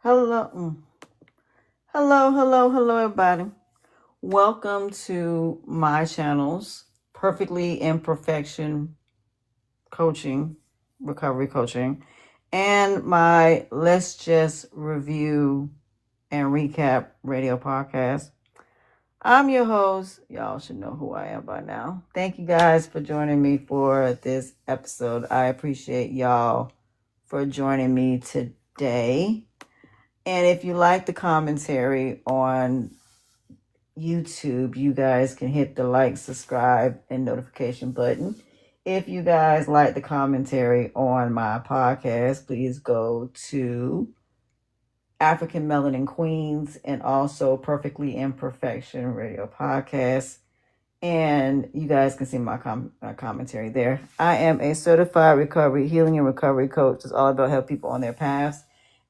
Hello, hello, everybody. Welcome to my channel's Perfectly Imperfection Coaching, Recovery Coaching, and my Let's Just Review and Recap radio podcast. I'm your host. Y'all should know who I am by now. Thank you guys for joining me for this episode. I appreciate y'all for joining me today. And if you like the commentary on YouTube, you guys can hit the like, subscribe, and notification button. If you guys like the commentary on my podcast, please go to African Melanin Queens and also Perfectly Imperfection Radio Podcast. And you guys can see my commentary there. I am a certified recovery, healing, and recovery coach. It's all about helping people on their paths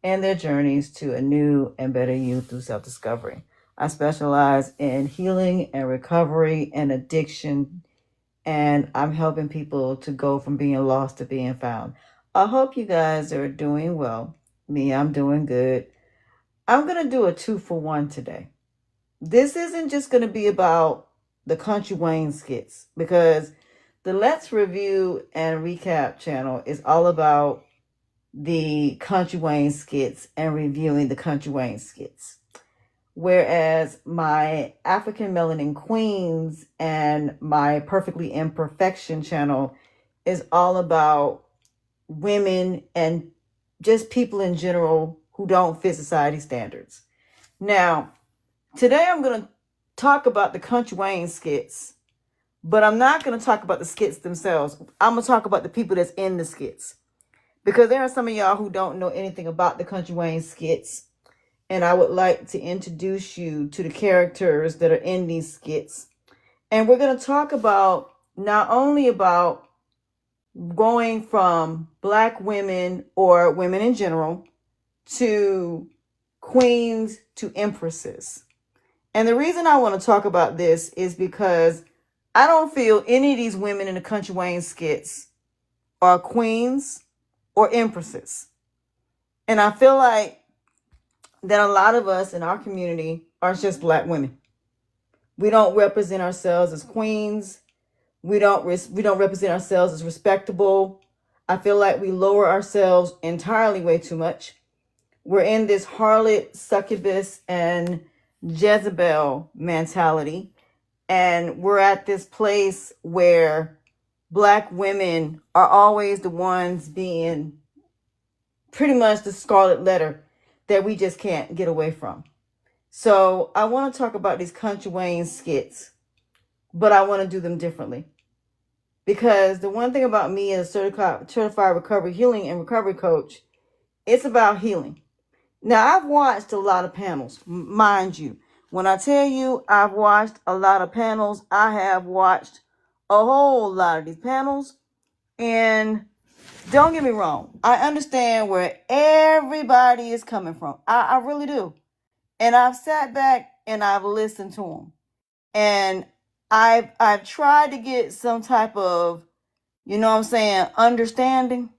and their journeys to a new and better you through self-discovery. I specialize in healing and recovery and addiction, and I'm helping people to go from being lost to being found. I hope you guys are doing well. Me, I'm doing good. I'm going to do a 2-for-1 today. This isn't just going to be about the Country Wayne skits, because the Let's Review and Recap channel is all about the Country Wayne skits and reviewing the Country Wayne skits. Whereas my African Melanin Queens and my Perfectly Imperfection channel is all about women and just people in general who don't fit society standards. Now, today I'm going to talk about the Country Wayne skits, but I'm not going to talk about the skits themselves. I'm going to talk about the people that's in the skits, because there are some of y'all who don't know anything about the Country Wayne skits, and I would like to introduce you to the characters that are in these skits. And we're going to talk about not only about going from Black women or women in general to queens to empresses. And the reason I want to talk about this is because I don't feel any of these women in the Country Wayne skits are queens or empresses. And I feel like that a lot of us in our community are just Black women. We don't represent ourselves as queens. We don't represent ourselves as respectable. I feel like we lower ourselves entirely way too much. We're in this harlot, succubus, and Jezebel mentality. And we're at this place where Black women are always the ones being pretty much the scarlet letter that we just can't get away from. So I want to talk about these Country Wayne skits, but I want to do them differently. Because the one thing about me as a certified recovery healing and recovery coach, it's about healing. Now, I've watched a lot of panels, mind you. When I tell you I've watched a lot of panels, I have watched a whole lot of these panels. And don't get me wrong, I understand where everybody is coming from. I really do. And I've sat back and I've listened to them. And I've tried to get some type of, understanding.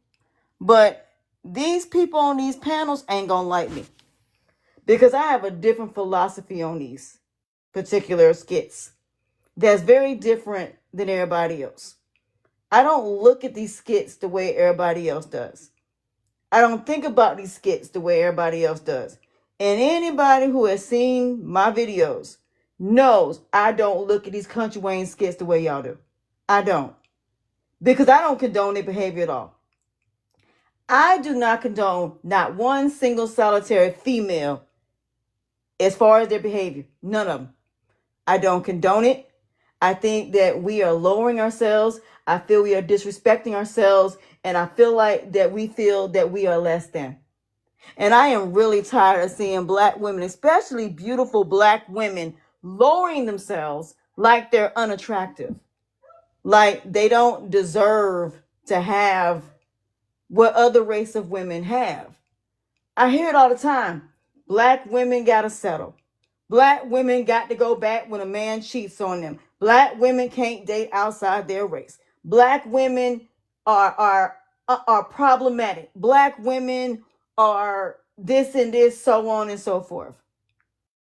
But these people on these panels ain't gonna like me, because I have a different philosophy on these particular skits that's very different than everybody else. I don't look at these skits the way everybody else does. I don't think about these skits the way everybody else does. And anybody who has seen my videos knows I don't look at these Country Wayne skits the way y'all do. I don't. Because I don't condone their behavior at all. I do not condone not one single solitary female as far as their behavior. None of them. I don't condone it. I think that we are lowering ourselves. I feel we are disrespecting ourselves. And I feel like that we feel that we are less than. And I am really tired of seeing Black women, especially beautiful Black women, lowering themselves like they're unattractive. Like they don't deserve to have what other race of women have. I hear it all the time. Black women gotta settle. Black women got to go back when a man cheats on them. Black women can't date outside their race. Black women are problematic. Black women are this and this, so on and so forth.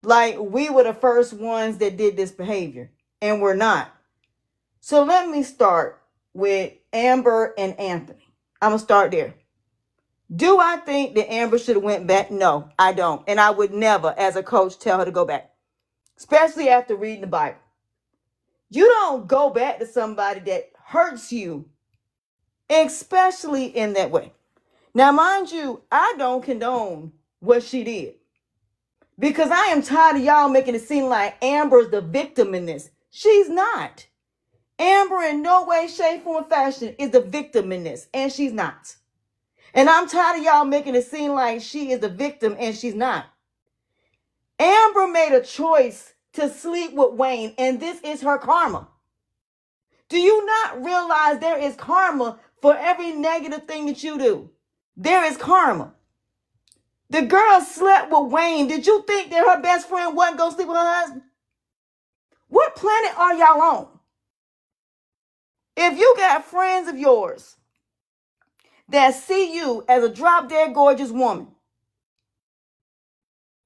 Like we were the first ones that did this behavior, and we're not. So let me start with Amber and Anthony. I'm going to start there. Do I think that Amber should have went back? No, I don't. And I would never, as a coach, tell her to go back, especially after reading the Bible. You don't go back to somebody that hurts you, especially in that way. Now, mind you, I don't condone what she did, because I am tired of y'all making it seem like Amber's the victim in this. She's not. Amber in no way, shape, form, or fashion is the victim in this, and she's not. And I'm tired of y'all making it seem like she is the victim, and she's not. Amber made a choice to sleep with Wayne, and this is her karma. Do you not realize there is karma for every negative thing that you do? There is karma. The girl slept with Wayne. Did you think that her best friend wasn't going to sleep with her husband? What planet are y'all on? If you got friends of yours that see you as a drop-dead gorgeous woman,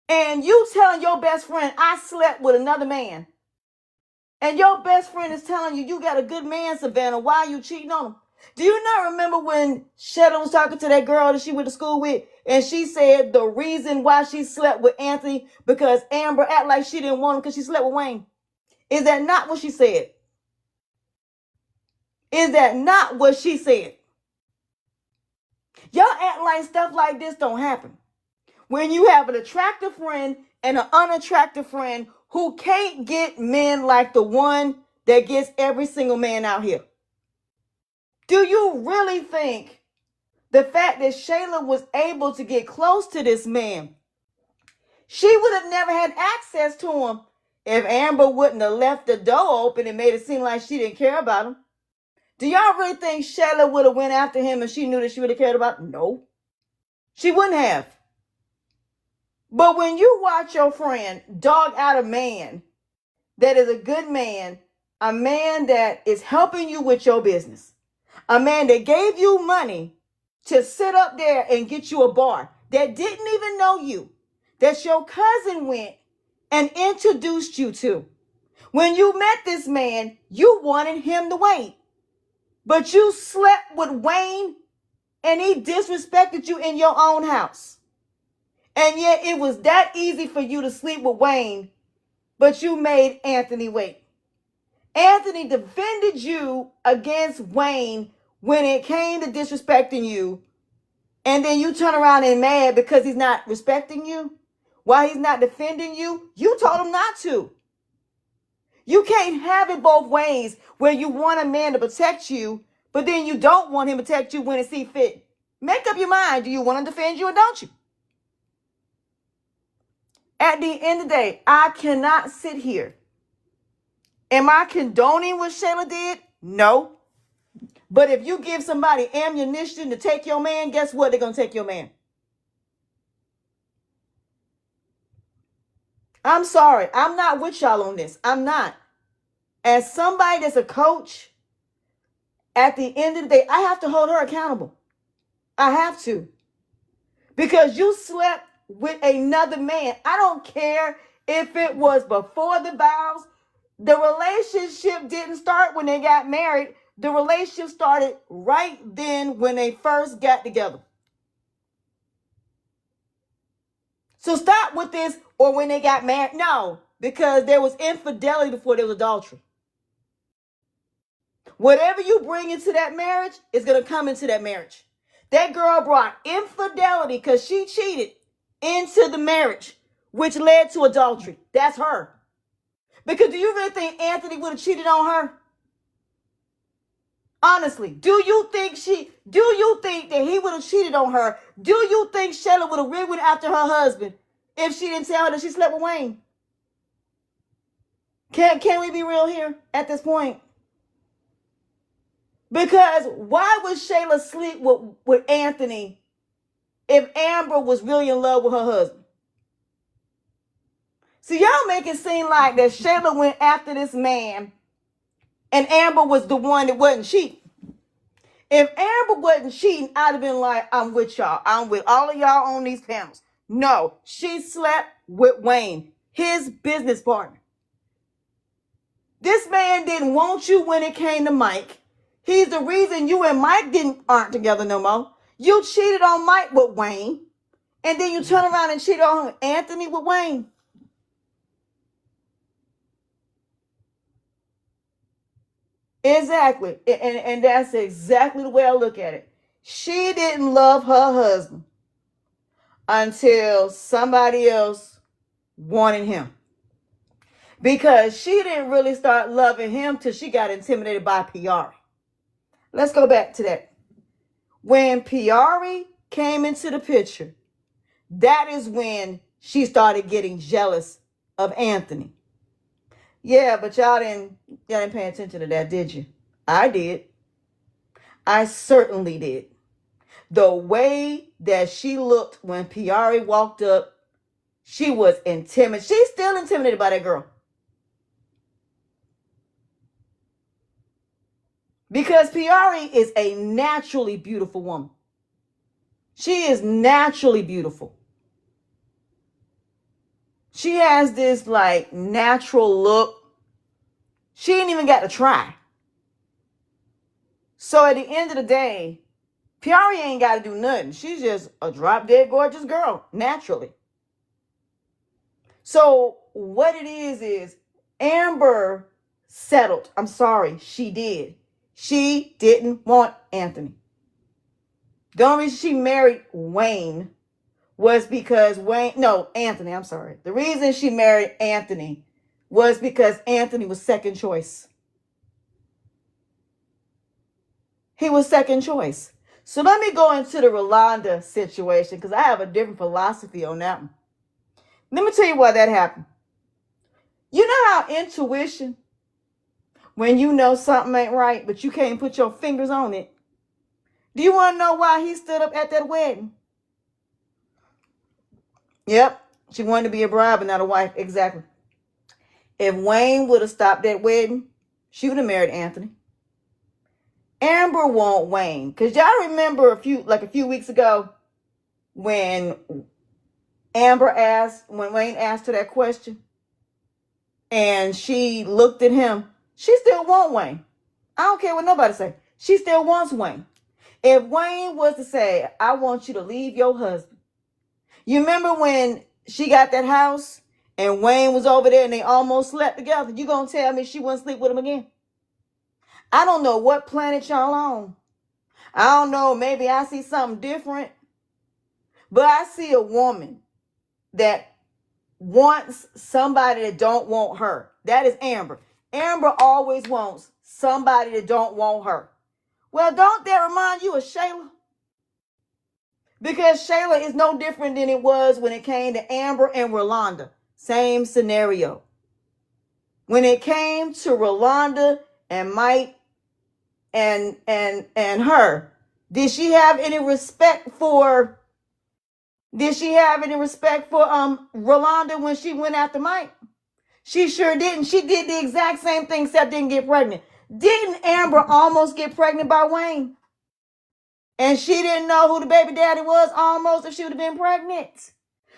and you telling your best friend, I slept with another man, and your best friend is telling you, you got a good man, Savannah, why are you cheating on him? Do you not remember when Shayla was talking to that girl that she went to school with, and she said the reason why she slept with Anthony because Amber acted like she didn't want him because she slept with Wayne? Is that not what she said? Is that not what she said? Y'all act like stuff like this don't happen. When you have an attractive friend and an unattractive friend who can't get men like the one that gets every single man out here. Do you really think the fact that Shayla was able to get close to this man, she would have never had access to him if Amber wouldn't have left the door open and made it seem like she didn't care about him? Do y'all really think Shayla would have went after him if she knew that she would have cared about him? No, she wouldn't have. But when you watch your friend dog out a man that is a good man, a man that is helping you with your business, a man that gave you money to sit up there and get you a bar, that didn't even know you, that your cousin went and introduced you to. When you met this man, you wanted him to wait. But you slept with Wayne and he disrespected you in your own house. And yet it was that easy for you to sleep with Wayne, but you made Anthony wait. Anthony defended you against Wayne when it came to disrespecting you. And then you turn around and mad because he's not respecting you. While he's not defending you, you told him not to. You can't have it both ways where you want a man to protect you, but then you don't want him to protect you when it sees fit. Make up your mind. Do you want to defend you or don't you? At the end of the day, I cannot sit here. Am I condoning what Shayla did? No. But if you give somebody ammunition to take your man, guess what? They're going to take your man. I'm sorry. I'm not with y'all on this. I'm not. As somebody that's a coach, at the end of the day, I have to hold her accountable. I have to. Because you slept with another man. I don't care if it was before the vows. The relationship didn't start when they got married. The relationship started right then when they first got together. So stop with this, or when they got married. No, because there was infidelity before there was adultery. Whatever you bring into that marriage is going to come into that marriage. That girl brought infidelity because she cheated into the marriage, which led to adultery. That's her. Because do you really think Anthony would have cheated on her? Honestly, do you think that he would have cheated on her? Do you think Shayla would have really went after her husband if she didn't tell her that she slept with Wayne? Can we be real here at this point? Because why would Shayla sleep with Anthony if Amber was really in love with her husband? See, y'all make it seem like that Shayla went after this man and Amber was the one that wasn't cheating. If Amber wasn't cheating, I'd have been like, I'm with y'all. I'm with all of y'all on these panels. No, she slept with Wayne, his business partner. This man didn't want you when it came to Mike. He's the reason you and Mike aren't together no more. You cheated on Mike with Wayne, and then you turn around and cheat on Anthony with Wayne. Exactly. And that's exactly the way I look at it. She didn't love her husband until somebody else wanted him. Because she didn't really start loving him till she got intimidated by Piari. Let's go back to that. When Piari came into the picture, that is when she started getting jealous of Anthony. Yeah, but y'all didn't pay attention to that, did you? I did. I certainly did. The way that she looked when Piari walked up, she was intimidated. She's still intimidated by that girl. Because Piari is a naturally beautiful woman. She is naturally beautiful. She has this like natural look. She ain't even got to try. So at the end of the day, Piari ain't got to do nothing. She's just a drop dead gorgeous girl, naturally. So what it is Amber settled. I'm sorry, she did. She didn't want Anthony. The only reason she married Wayne was because Anthony, I'm sorry. The reason she married Anthony was because Anthony was second choice. He was second choice. So let me go into the Rolanda situation because I have a different philosophy on that one. Let me tell you why that happened. You know how intuition, when you know something ain't right, but you can't put your fingers on it. Do you want to know why he stood up at that wedding? Yep, she wanted to be a bride, but not a wife. Exactly. If Wayne would have stopped that wedding, she would have married Anthony. Amber won't Wayne. Because y'all remember a few weeks ago when when Wayne asked her that question and she looked at him, she still wants Wayne. I don't care what nobody say. She still wants Wayne. If Wayne was to say, I want you to leave your husband. You remember when she got that house and Wayne was over there and they almost slept together? You gonna tell me she wouldn't sleep with him again? I don't know what planet y'all on. I don't know, maybe I see something different. But I see a woman that wants somebody that don't want her. That is Amber. Amber always wants somebody that don't want her. Well, don't that remind you of Shayla? Because Shayla is no different than it was when it came to Amber and Rolanda. Same scenario. When it came to Rolanda and Mike and her, did she have any respect for Rolanda when she went after Mike? She sure didn't. She did the exact same thing except didn't get pregnant. Didn't Amber almost get pregnant by Wayne? And she didn't know who the baby daddy was almost if she would have been pregnant.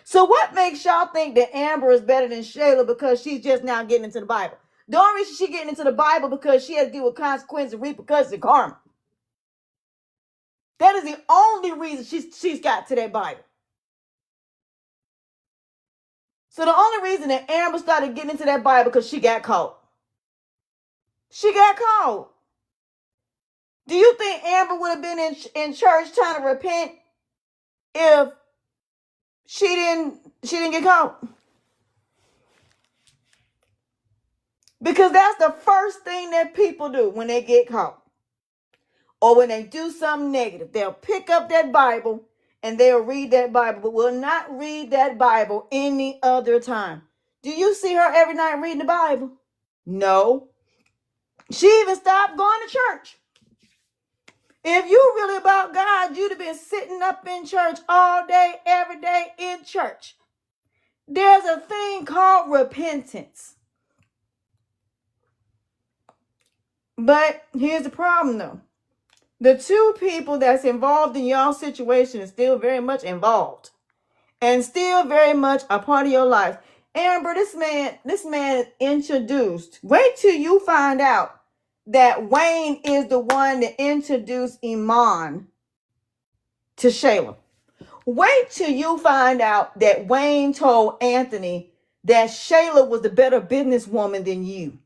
So what makes y'all think that Amber is better than Shayla because she's just now getting into the Bible? The only reason she's getting into the Bible because she has to deal with consequences and repercussions and karma. That is the only reason she's got to that Bible. So the only reason that Amber started getting into that Bible because she got caught. She got caught. Do you think Amber would have been in church trying to repent if she didn't get caught? Because that's the first thing that people do when they get caught. Or when they do something negative. They'll pick up that Bible and they'll read that Bible, but will not read that Bible any other time. Do you see her every night reading the Bible? No. She even stopped going to church. If you really about God, you'd have been sitting up in church all day, every day in church. There's a thing called repentance. But here's the problem though. The two people that's involved in y'all situation is still very much involved. and still very much a part of your life. Amber, this man introduced. Wait till you find out that Wayne is the one that introduced Iman to Shayla. Wait till you find out that Wayne told Anthony that Shayla was the better businesswoman than you.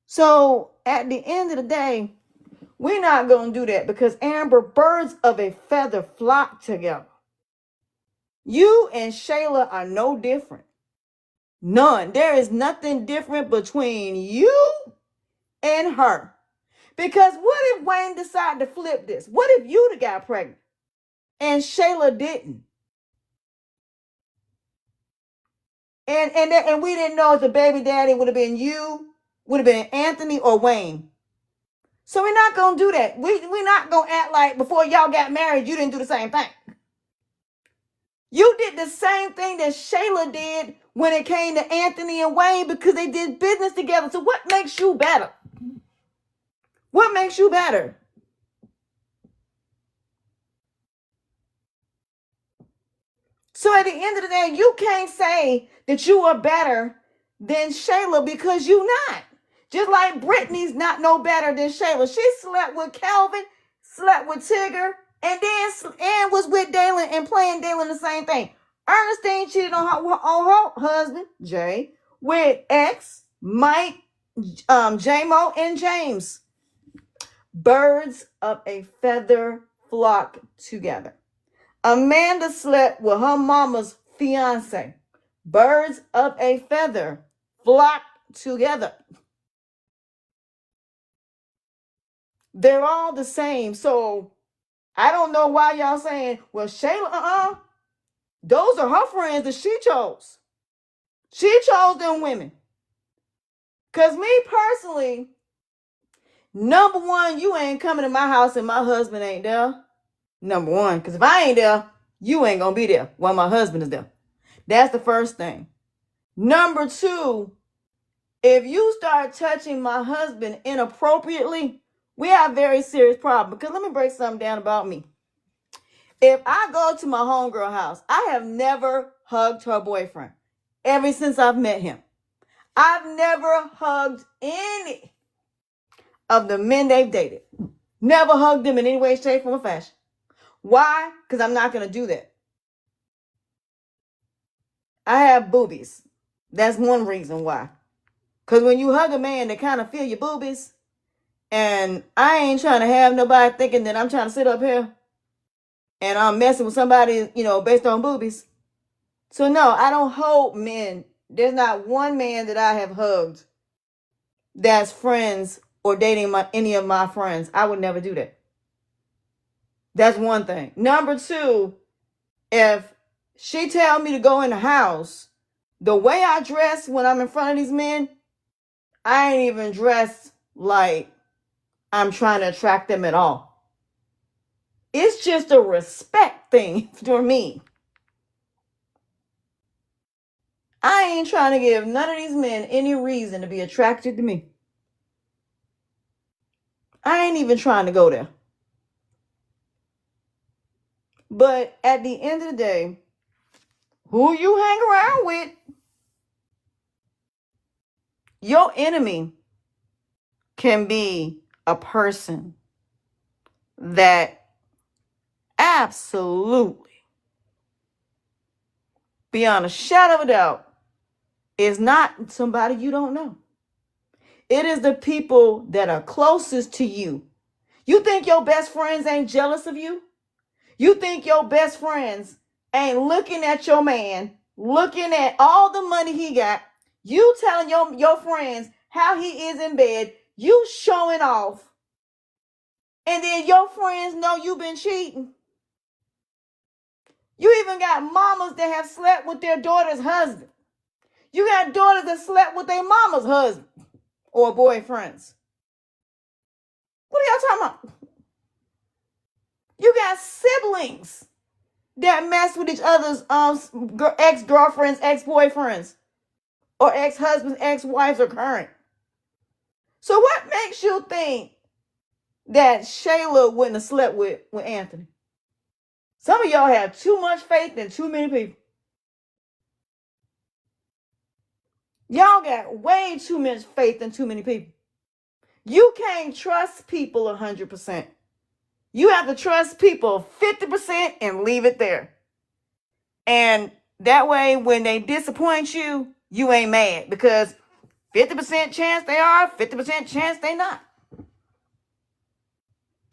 So at the end of the day, we're not going to do that because Amber, birds of a feather flock together. You and Shayla are no different. None. There is nothing different between you and her. Because what if Wayne decided to flip this? What if you got pregnant and Shayla didn't? And we didn't know if the baby daddy would have been you, would have been Anthony or Wayne. So we're not going to do that. We're not going to act like before y'all got married, you didn't do the same thing. You did the same thing that Shayla did when it came to Anthony and Wayne because they did business together. So what makes you better? What makes you better? So at the end of the day, you can't say that you are better than Shayla because you're not. Just like Brittany's not no better than Shayla. She slept with Calvin, slept with Tigger, and was with Dalen and playing Dalen the same thing. Ernestine cheated on her husband, Jay, with X, Mike, J-Mo, and James. Birds of a feather flock together. Amanda slept with her mama's fiance. Birds of a feather flock together. They're all the same. So I don't know why y'all saying, well, Shayla, those are her friends that she chose. She chose them women. Because me personally, number one, you ain't coming to my house and my husband ain't there. Number one, because if I ain't there, you ain't going to be there while my husband is there. That's the first thing. Number two, if you start touching my husband inappropriately, we have a very serious problem. Because let me break something down about me. If I go to my homegirl house, I have never hugged her boyfriend ever since I've met him. I've never hugged any of the men they've dated. Never hugged them in any way, shape, form, or fashion. Why? Because I'm not going to do that. I have boobies. That's one reason why. Because when you hug a man, they kind of feel your boobies. And I ain't trying to have nobody thinking that I'm trying to sit up here and I'm messing with somebody, based on boobies. So no, I don't hold men. There's not one man that I have hugged that's friends or dating any of my friends. I would never do that. That's one thing. Number two, if she tell me to go in the house, the way I dress when I'm in front of these men, I ain't even dressed like I'm trying to attract them at all. It's just a respect thing for me. I ain't trying to give none of these men any reason to be attracted to me. I ain't even trying to go there. But at the end of the day, who you hang around with, your enemy can be a person that absolutely, beyond a shadow of a doubt, is not somebody you don't know. It is the people that are closest to you. You think your best friends ain't jealous of you? You think your best friends ain't looking at your man, looking at all the money he got, you telling your friends how he is in bed, you showing off, and then your friends know you've been cheating. You even got mamas that have slept with their daughter's husband. You got daughters that slept with their mama's husband or boyfriends. What are y'all talking about? You got siblings that mess with each other's ex-girlfriends, ex-boyfriends, or ex-husbands, ex-wives, or current. So what makes you think that Shayla wouldn't have slept with Anthony. Some of y'all have too much faith in too many people. Y'all got way too much faith in too many people. You can't trust people 100%. You have to trust people 50% and leave it there. And that way, when they disappoint you, you ain't mad, because 50% chance they are, 50% chance they not.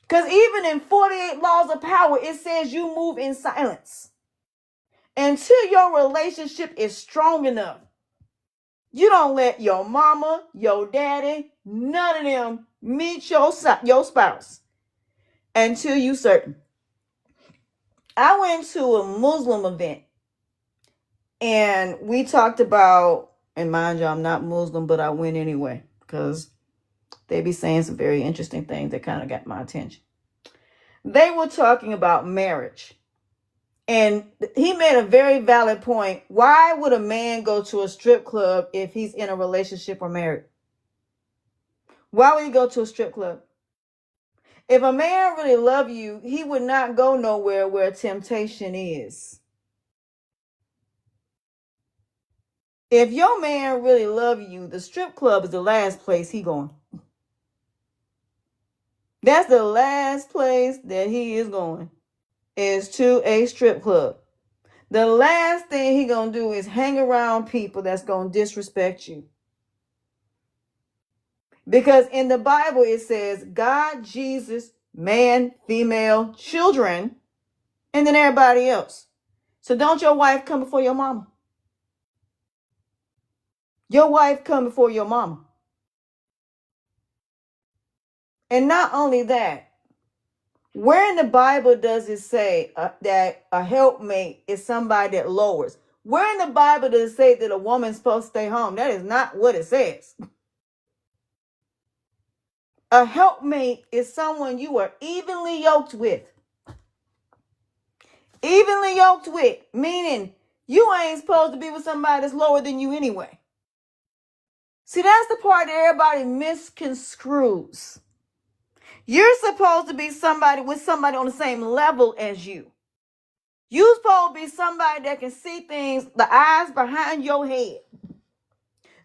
Because even in 48 Laws of Power, it says you move in silence until your relationship is strong enough. You don't let your mama, your daddy, none of them meet your spouse until you certain. I went to a Muslim event and we talked about, and mind you, I'm not Muslim, but I went anyway because they be saying some very interesting things that kind of got my attention. They were talking about marriage. And he made a very valid point. Why would a man go to a strip club if he's in a relationship or married? Why would he go to a strip club? If a man really loved you, he would not go nowhere where temptation is. If your man really loves you, the strip club is the last place he going. That's the last place that he is going, is to a strip club. The last thing he gonna do is hang around people that's gonna disrespect you. Because in the Bible it says God, Jesus, man, female, children, and then everybody else. So don't your wife come before your mama? Your wife come before your mama. And not only that, where in the Bible does it say that a helpmate is somebody that lowers? Where in the Bible does it say that a woman's supposed to stay home? That is not what it says. A helpmate is someone you are evenly yoked with. Evenly yoked with, meaning you ain't supposed to be with somebody that's lower than you anyway. See, that's the part that everybody misconstrues. You're supposed to be with somebody on the same level as you. You're supposed to be somebody that can see things, the eyes behind your head.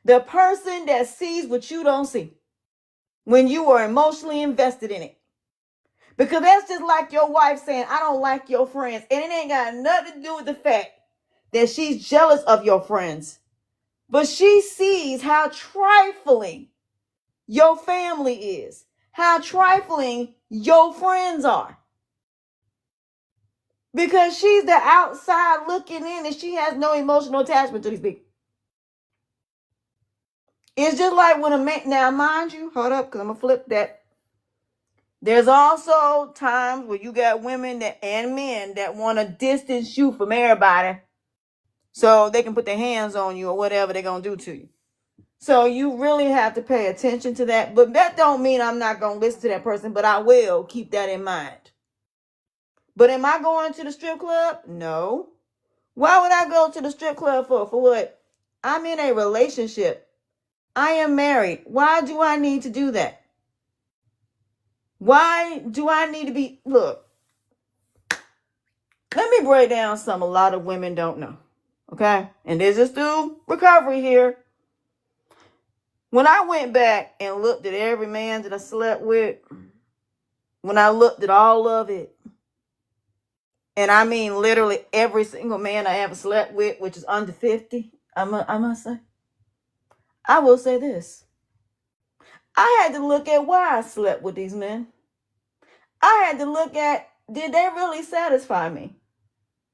The person that sees what you don't see when you are emotionally invested in it. Because that's just like your wife saying, I don't like your friends. And it ain't got nothing to do with the fact that she's jealous of your friends. But she sees how trifling your family is, how trifling your friends are. Because she's the outside looking in and she has no emotional attachment to these people. It's just like when a man, now mind you, hold up, because I'm going to flip that. There's also times where you got women and men that want to distance you from everybody so they can put their hands on you or whatever they're going to do to you. So you really have to pay attention to that. But that don't mean I'm not going to listen to that person, but I will keep that in mind. But am I going to the strip club? No. Why would I go to the strip club for? For what? I'm in a relationship. I am married. Why do I need to do that? Why do I need to be? Look, let me break down something a lot of women don't know. Okay? And this is through recovery here. When I went back and looked at every man that I slept with, when I looked at all of it, and I mean literally every single man I ever slept with, which is under 50, I must say, I will say this. I had to look at why I slept with these men. I had to look at, did they really satisfy me?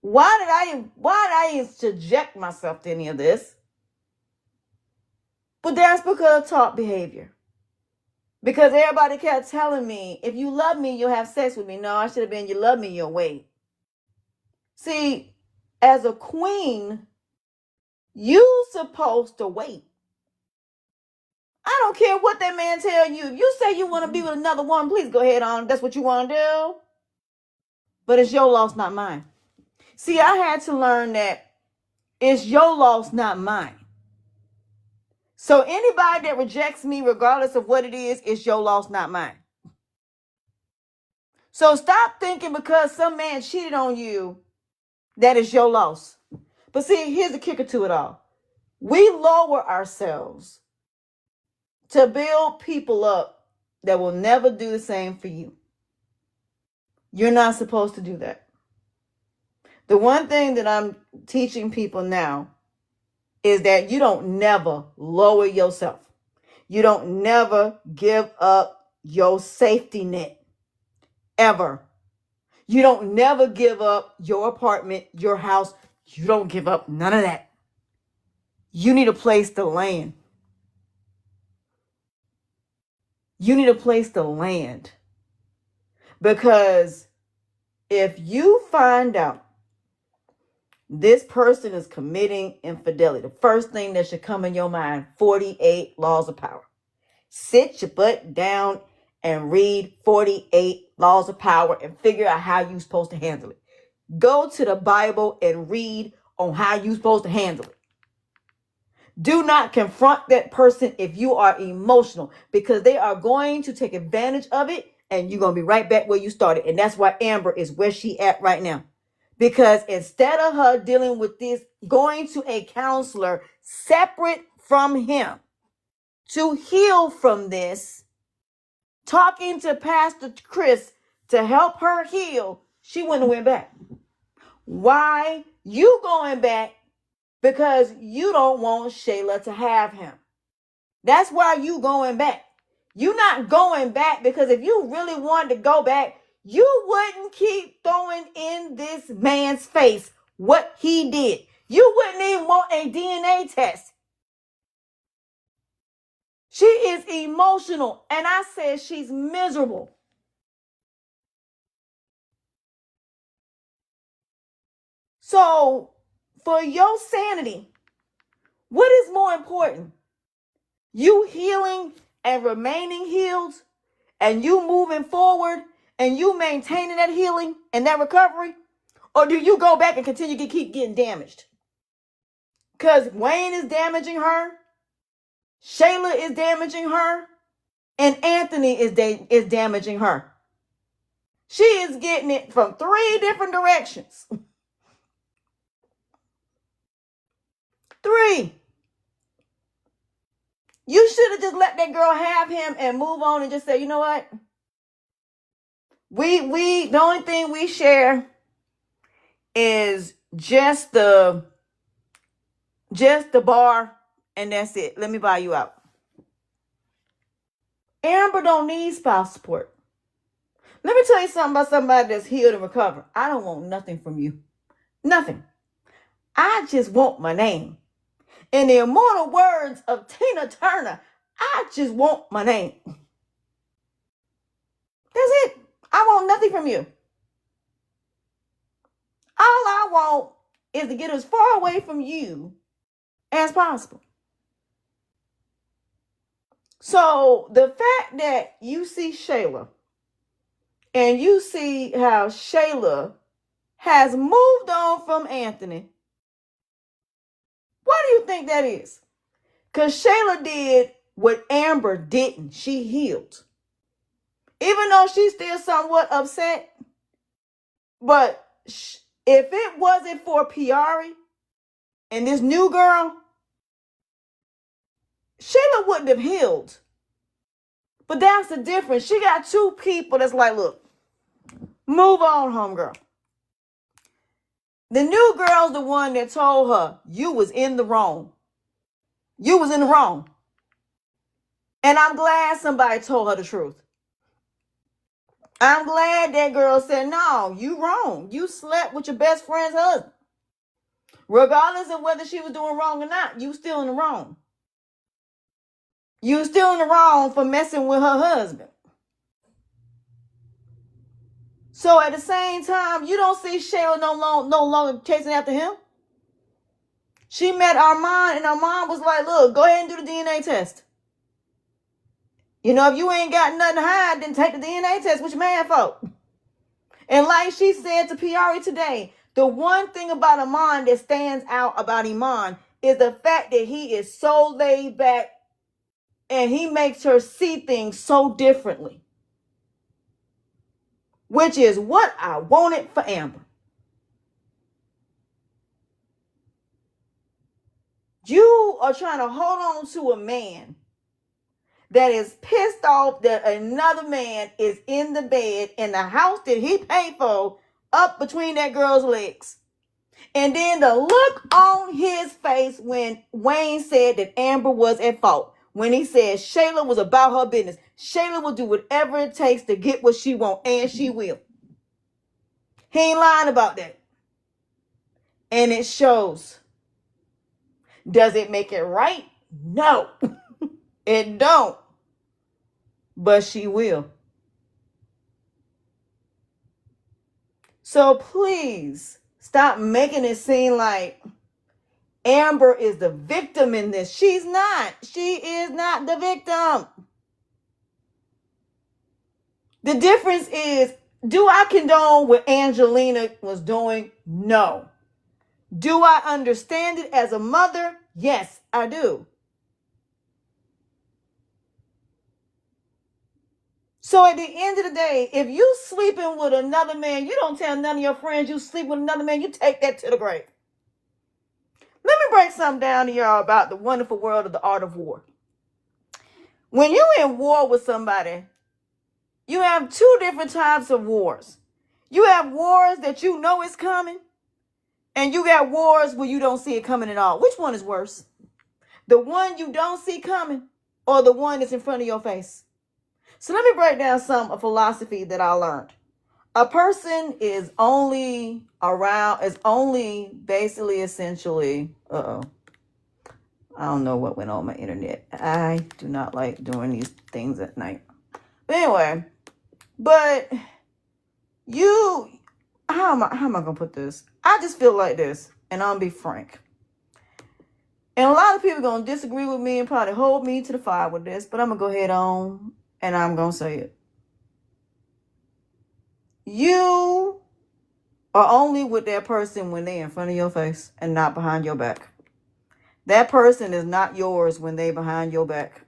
Why did I even subject myself to any of this? But that's because of taught behavior. Because everybody kept telling me, if you love me, you'll have sex with me. No, I should have been, you love me, you'll wait. See, as a queen, you supposed to wait. I don't care what that man tell you. If you say you want to be with another woman, please go ahead on. That's what you want to do. But it's your loss, not mine. See, I had to learn that it's your loss, not mine. So anybody that rejects me, regardless of what it is, it's your loss, not mine. So stop thinking because some man cheated on you, that is your loss. But see, here's the kicker to it all. We lower ourselves to build people up that will never do the same for you. You're not supposed to do that. The one thing that I'm teaching people now is that you don't never lower yourself. You don't never give up your safety net. Ever. You don't never give up your apartment, your house. You don't give up none of that. You need a place to land. You need a place to land. Because if you find out this person is committing infidelity, the first thing that should come in your mind, 48 laws of power. Sit your butt down and read 48 laws of power and figure out how you're supposed to handle it. Go to the Bible and read on how you're supposed to handle it. Do not confront that person if you are emotional, because they are going to take advantage of it and you're going to be right back where you started. And that's why Amber is where she at right now. Because instead of her dealing with this, going to a counselor separate from him to heal from this, talking to Pastor Chris to help her heal, she wouldn't have went back. Why you going back? Because you don't want Shayla to have him. That's why you going back. You're not going back because if you really wanted to go back, you wouldn't keep throwing in this man's face what he did. You wouldn't even want a DNA test. She is emotional, and I said she's miserable. So, for your sanity, what is more important? You healing and remaining healed, and you moving forward, and you maintaining that healing and that recovery? Or do you go back and continue to keep getting damaged? Because Wayne is damaging her, Shayla is damaging her, and Anthony is damaging her. She is getting it from 3 different directions. 3. You should have just let that girl have him and move on and just say, you know what? The only thing we share is just the bar, and that's it. Let me buy you out. Amber don't need spouse support. Let me tell you something about somebody that's healed and recovered. I don't want nothing from you. Nothing. I just want my name. In the immortal words of Tina Turner, I just want my name. That's it. I want nothing from you. All I want is to get as far away from you as possible. So the fact that you see Shayla and you see how Shayla has moved on from Anthony, why do you think that is? Because Shayla did what Amber didn't. She healed. Even though she's still somewhat upset. But if it wasn't for Piari and this new girl, Shayla wouldn't have healed. But that's the difference. She got 2 people that's like, look, move on, homegirl. The new girl's the one that told her you was in the wrong. You was in the wrong. And I'm glad somebody told her the truth. I'm glad that girl said, no, you wrong. You slept with your best friend's husband. Regardless of whether she was doing wrong or not, you still in the wrong. You still in the wrong for messing with her husband. So at the same time, you don't see Shayla no longer chasing after him. She met Armand, and Armand was like, look, go ahead and do the DNA test. You know, if you ain't got nothing to hide, then take the DNA test. What you mad for? And like she said to Piari today, the one thing about Armand that stands out about Iman is the fact that he is so laid back and he makes her see things so differently. which is what I wanted for Amber. You are trying to hold on to a man that is pissed off that another man is in the bed in the house that he paid for up between that girl's legs. And then the look on his face when Wayne said that Amber was at fault. When he said Shayla was about her business. Shayla will do whatever it takes to get what she wants, and she will. He ain't lying about that. And it shows. Does it make it right? No. It don't. But she will. So please stop making it seem like Amber is the victim in this. She's not. She is not the victim. The difference is, do I condone what Angelina was doing? No. Do I understand it as a mother? Yes, I do. So at the end of the day, if you sleeping with another man, you don't tell none of your friends you sleep with another man, you take that to the grave. Let me break something down to y'all about the wonderful world of the art of war. When you're in war with somebody, you have two different types of wars. You have wars that you know is coming, and you got wars where you don't see it coming at all. Which one is worse? The one you don't see coming, or the one that's in front of your face? So let me break down a philosophy that I learned. A person is only basically essentially, I don't know what went on my internet. I do not like doing these things at night. But anyway, how am I going to put this? I just feel like this, and I'll be frank. And a lot of people are going to disagree with me and probably hold me to the fire with this, but I'm going to go ahead on and I'm going to say it. You are only with that person when they're in front of your face and not behind your back. That person is not yours when they're behind your back.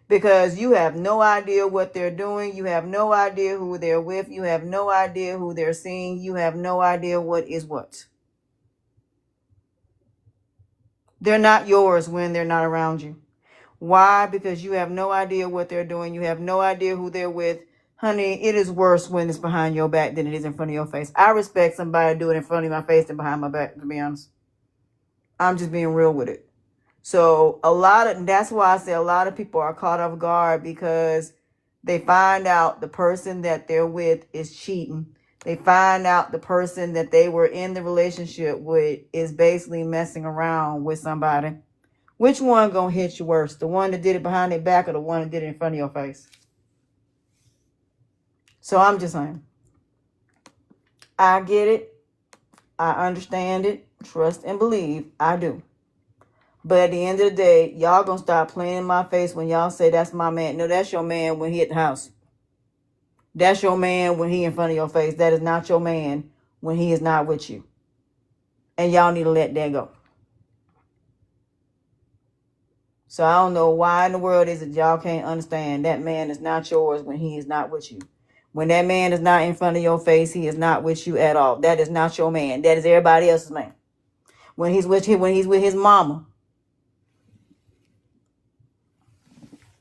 Because you have no idea what they're doing. You have no idea who they're with. You have no idea who they're seeing. You have no idea what is what. They're not yours when they're not around you. Why? Because you have no idea what they're doing. You have no idea who they're with. Honey, it is worse when it's behind your back than it is in front of your face. I respect somebody do it in front of my face than behind my back, to be honest. I'm just being real with it. So that's why I say a lot of people are caught off guard because they find out the person that they're with is cheating. They find out the person that they were in the relationship with is basically messing around with somebody. Which one gonna hit you worse? The one that did it behind their back or the one that did it in front of your face? So I'm just saying. I get it. I understand it. Trust and believe. I do. But at the end of the day, y'all gonna start playing in my face when y'all say that's my man. No, that's your man when he at the house. That's your man when he in front of your face. That is not your man when he is not with you. And y'all need to let that go. So I don't know why in the world is it y'all can't understand that man is not yours when he is not with you. When that man is not in front of your face, he is not with you at all. That is not your man. That is everybody else's man. When he's with his mama.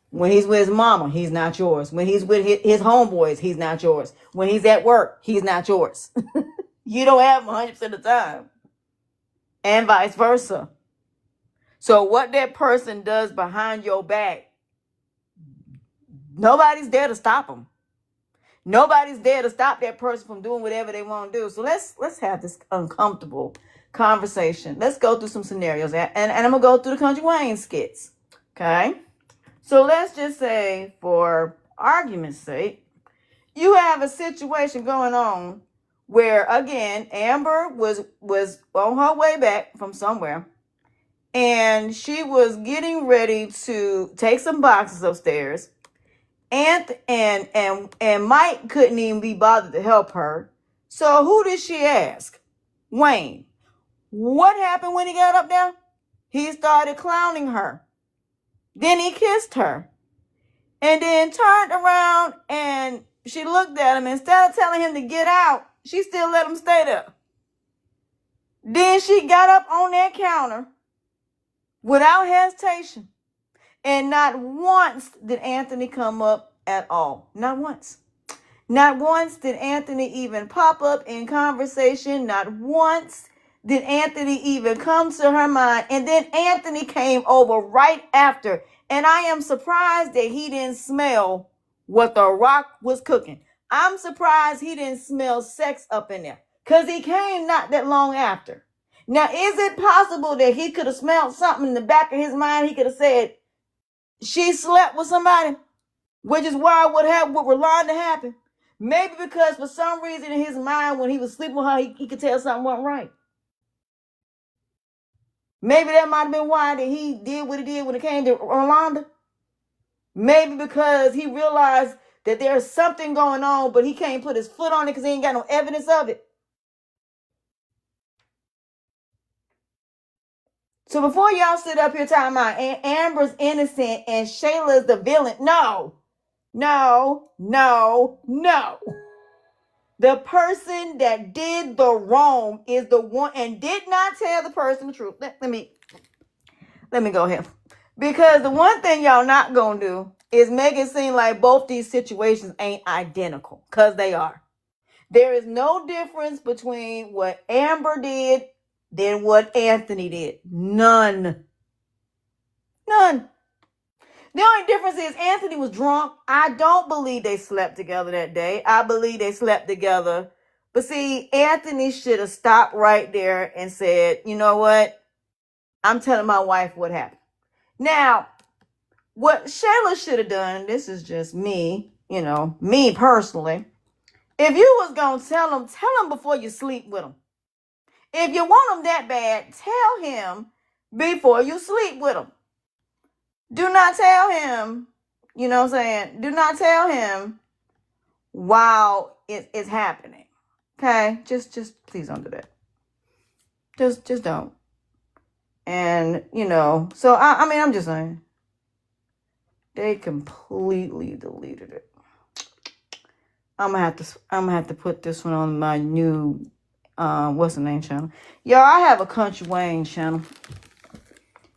When he's with his mama, he's not yours. When he's with his homeboys, he's not yours. When he's at work, he's not yours. You don't have him 100% of the time. And vice versa. So what that person does behind your back, nobody's there to stop them. Nobody's there to stop that person from doing whatever they want to do. So let's have this uncomfortable conversation. Let's go through some scenarios. And I'm going to go through the Country Wayne skits. Okay? So let's just say, for argument's sake, you have a situation going on where, again, Amber was on her way back from somewhere. And she was getting ready to take some boxes upstairs. And Mike couldn't even be bothered to help her. So who did she ask? Wayne. What happened when he got up there? He started clowning her. Then he kissed her. And then turned around and she looked at him. Instead of telling him to get out, she still let him stay there. Then she got up on that counter without hesitation. And not once did Anthony come up at all. Not once. Not once did Anthony even pop up in conversation. Not once did Anthony even come to her mind. And then Anthony came over right after. And I am surprised that he didn't smell what The Rock was cooking. I'm surprised he didn't smell sex up in there, because he came not that long after. Now, is it possible that he could have smelled something in the back of his mind? He could have said, she slept with somebody, which is why what happened with Rolanda happened. Maybe because for some reason in his mind, when he was sleeping with her, he could tell something wasn't right. Maybe that might have been why that he did what he did when it came to Rolanda. Maybe because he realized that there's something going on, but he can't put his foot on it because he ain't got no evidence of it. So before y'all sit up here talking about Amber's innocent and Shayla's the villain, no. The person that did the wrong is the one and did not tell the person the truth. Let me go here. Because the one thing y'all not gonna do is make it seem like both these situations ain't identical, because they are. There is no difference between what Amber did than what Anthony did. None. The only difference is Anthony was drunk. I don't believe they slept together that day. I believe they slept together. But see, Anthony should have stopped right there and said, you know what? I'm telling my wife what happened. Now, what Shayla should have done, this is just me, me personally. If you was going to tell him before you sleep with him. If you want him that bad, tell him before you sleep with him. Do not tell him, you know what I'm saying? Do not tell him while it's happening. Okay? Just please don't do that. Just don't. And, so I mean, I'm just saying. They completely deleted it. I'm gonna have to put this one on my new what's the name channel. Y'all, I have a Country Wayne channel.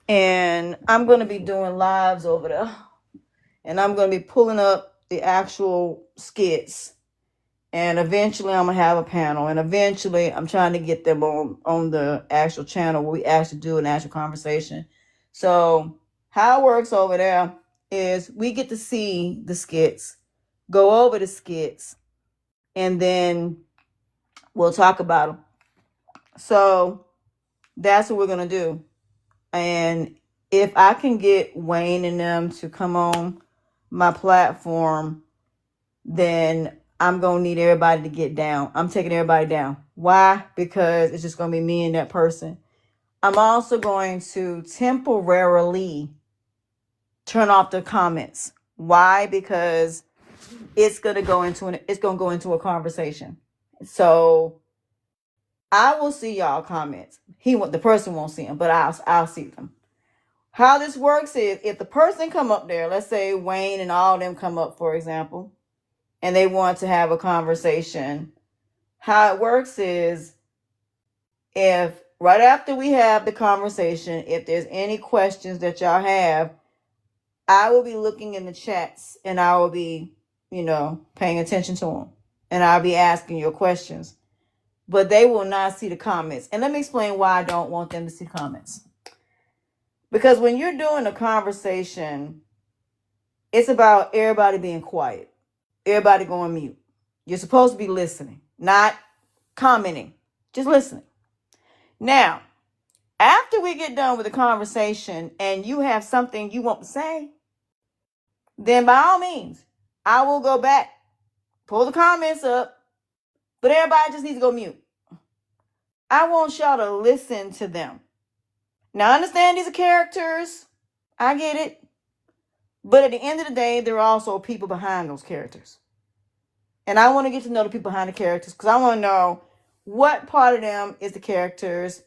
And I'm going to be doing lives over there. And I'm going to be pulling up the actual skits. And eventually I'm going to have a panel. And eventually I'm trying to get them on the actual channel where we actually do an actual conversation. So how it works over there is we get to see the skits, go over the skits, and then we'll talk about them. So that's what we're going to do. And if I can get Wayne and them to come on my platform, then I'm going to need everybody to get down. I'm taking everybody down. Why? Because it's just going to be me and that person. I'm also going to temporarily turn off the comments. Why? Because it's going to go into a conversation. So I will see y'all comments. The person won't see them, but I'll see them. How this works is if the person come up there, let's say Wayne and all of them come up, for example, and they want to have a conversation. How it works is if right after we have the conversation, if there's any questions that y'all have, I will be looking in the chats and I will be, paying attention to them. And I'll be asking your questions. But they will not see the comments. And let me explain why I don't want them to see comments. Because when you're doing a conversation, it's about everybody being quiet. Everybody going mute. You're supposed to be listening, not commenting, just listening. Now, after we get done with the conversation and you have something you want to say, then by all means, I will go back, pull the comments up, but everybody just needs to go mute. I want y'all to listen to them. Now, I understand these are characters. I get it. But at the end of the day, there are also people behind those characters. And I want to get to know the people behind the characters because I want to know what part of them is the characters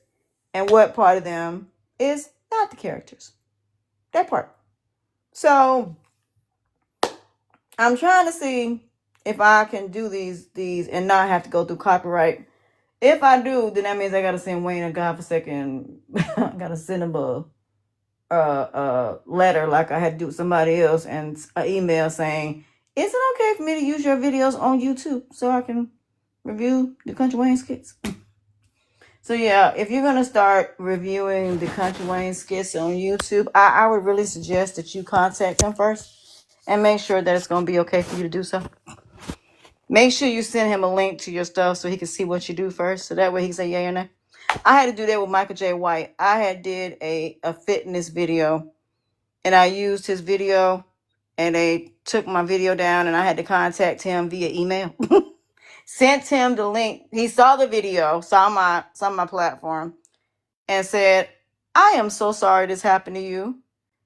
and what part of them is not the characters. That part. So I'm trying to see if I can do these and not have to go through copyright. If I do, then that means I gotta send Wayne a godforsaken. I gotta send him a letter like I had to do with somebody else, and an email saying, "Is it okay for me to use your videos on YouTube so I can review the Country Wayne skits?" So yeah, if you're gonna start reviewing the Country Wayne skits on YouTube, I would really suggest that you contact him first and make sure that it's gonna be okay for you to do so. Make sure you send him a link to your stuff so he can see what you do first, so that way he can say yay or nay. I had to do that with Michael J. White. I had did a fitness video, and I used his video, and they took my video down, and I had to contact him via email. Sent him the link. He saw the video, saw my platform, and said, "I am so sorry this happened to you."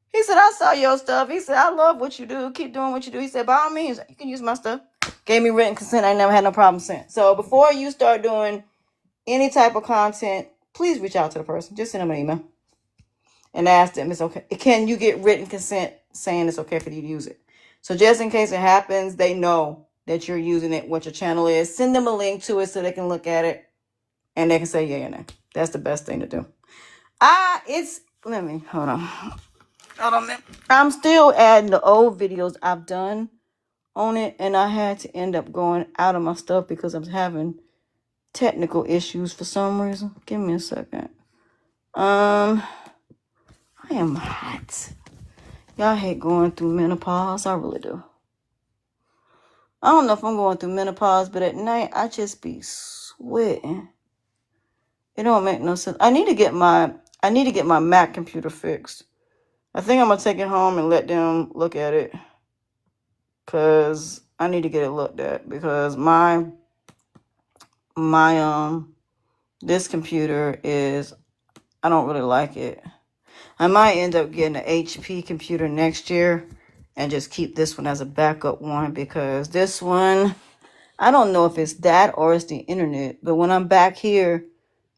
He said, "I saw your stuff." He said, "I love what you do. Keep doing what you do." He said, "By all means, you can use my stuff." Gave me written consent. I never had no problem since. So before you start doing any type of content, please reach out to the person. Just send them an email and ask them, it's okay. Can you get written consent saying it's okay for you to use it? So just in case it happens, they know that you're using it, what your channel is. Send them a link to it so they can look at it and they can say yeah or no. That's the best thing to do. Let me, hold on. Hold on a minute. I'm still adding the old videos I've done on it, and I had to end up going out of my stuff because I'm having technical issues for some reason. Give me a second. I am hot. Y'all hate going through menopause. I really do. I don't know if I'm going through menopause, but at night I just be sweating. It don't make no sense. I need to get my Mac computer fixed. I think I'm gonna take it home and let them look at it, cause I need to get it looked at, because my this computer is, I don't really like it. I might end up getting an HP computer next year and just keep this one as a backup one, because this one, I don't know if it's that or it's the internet, but when I'm back here,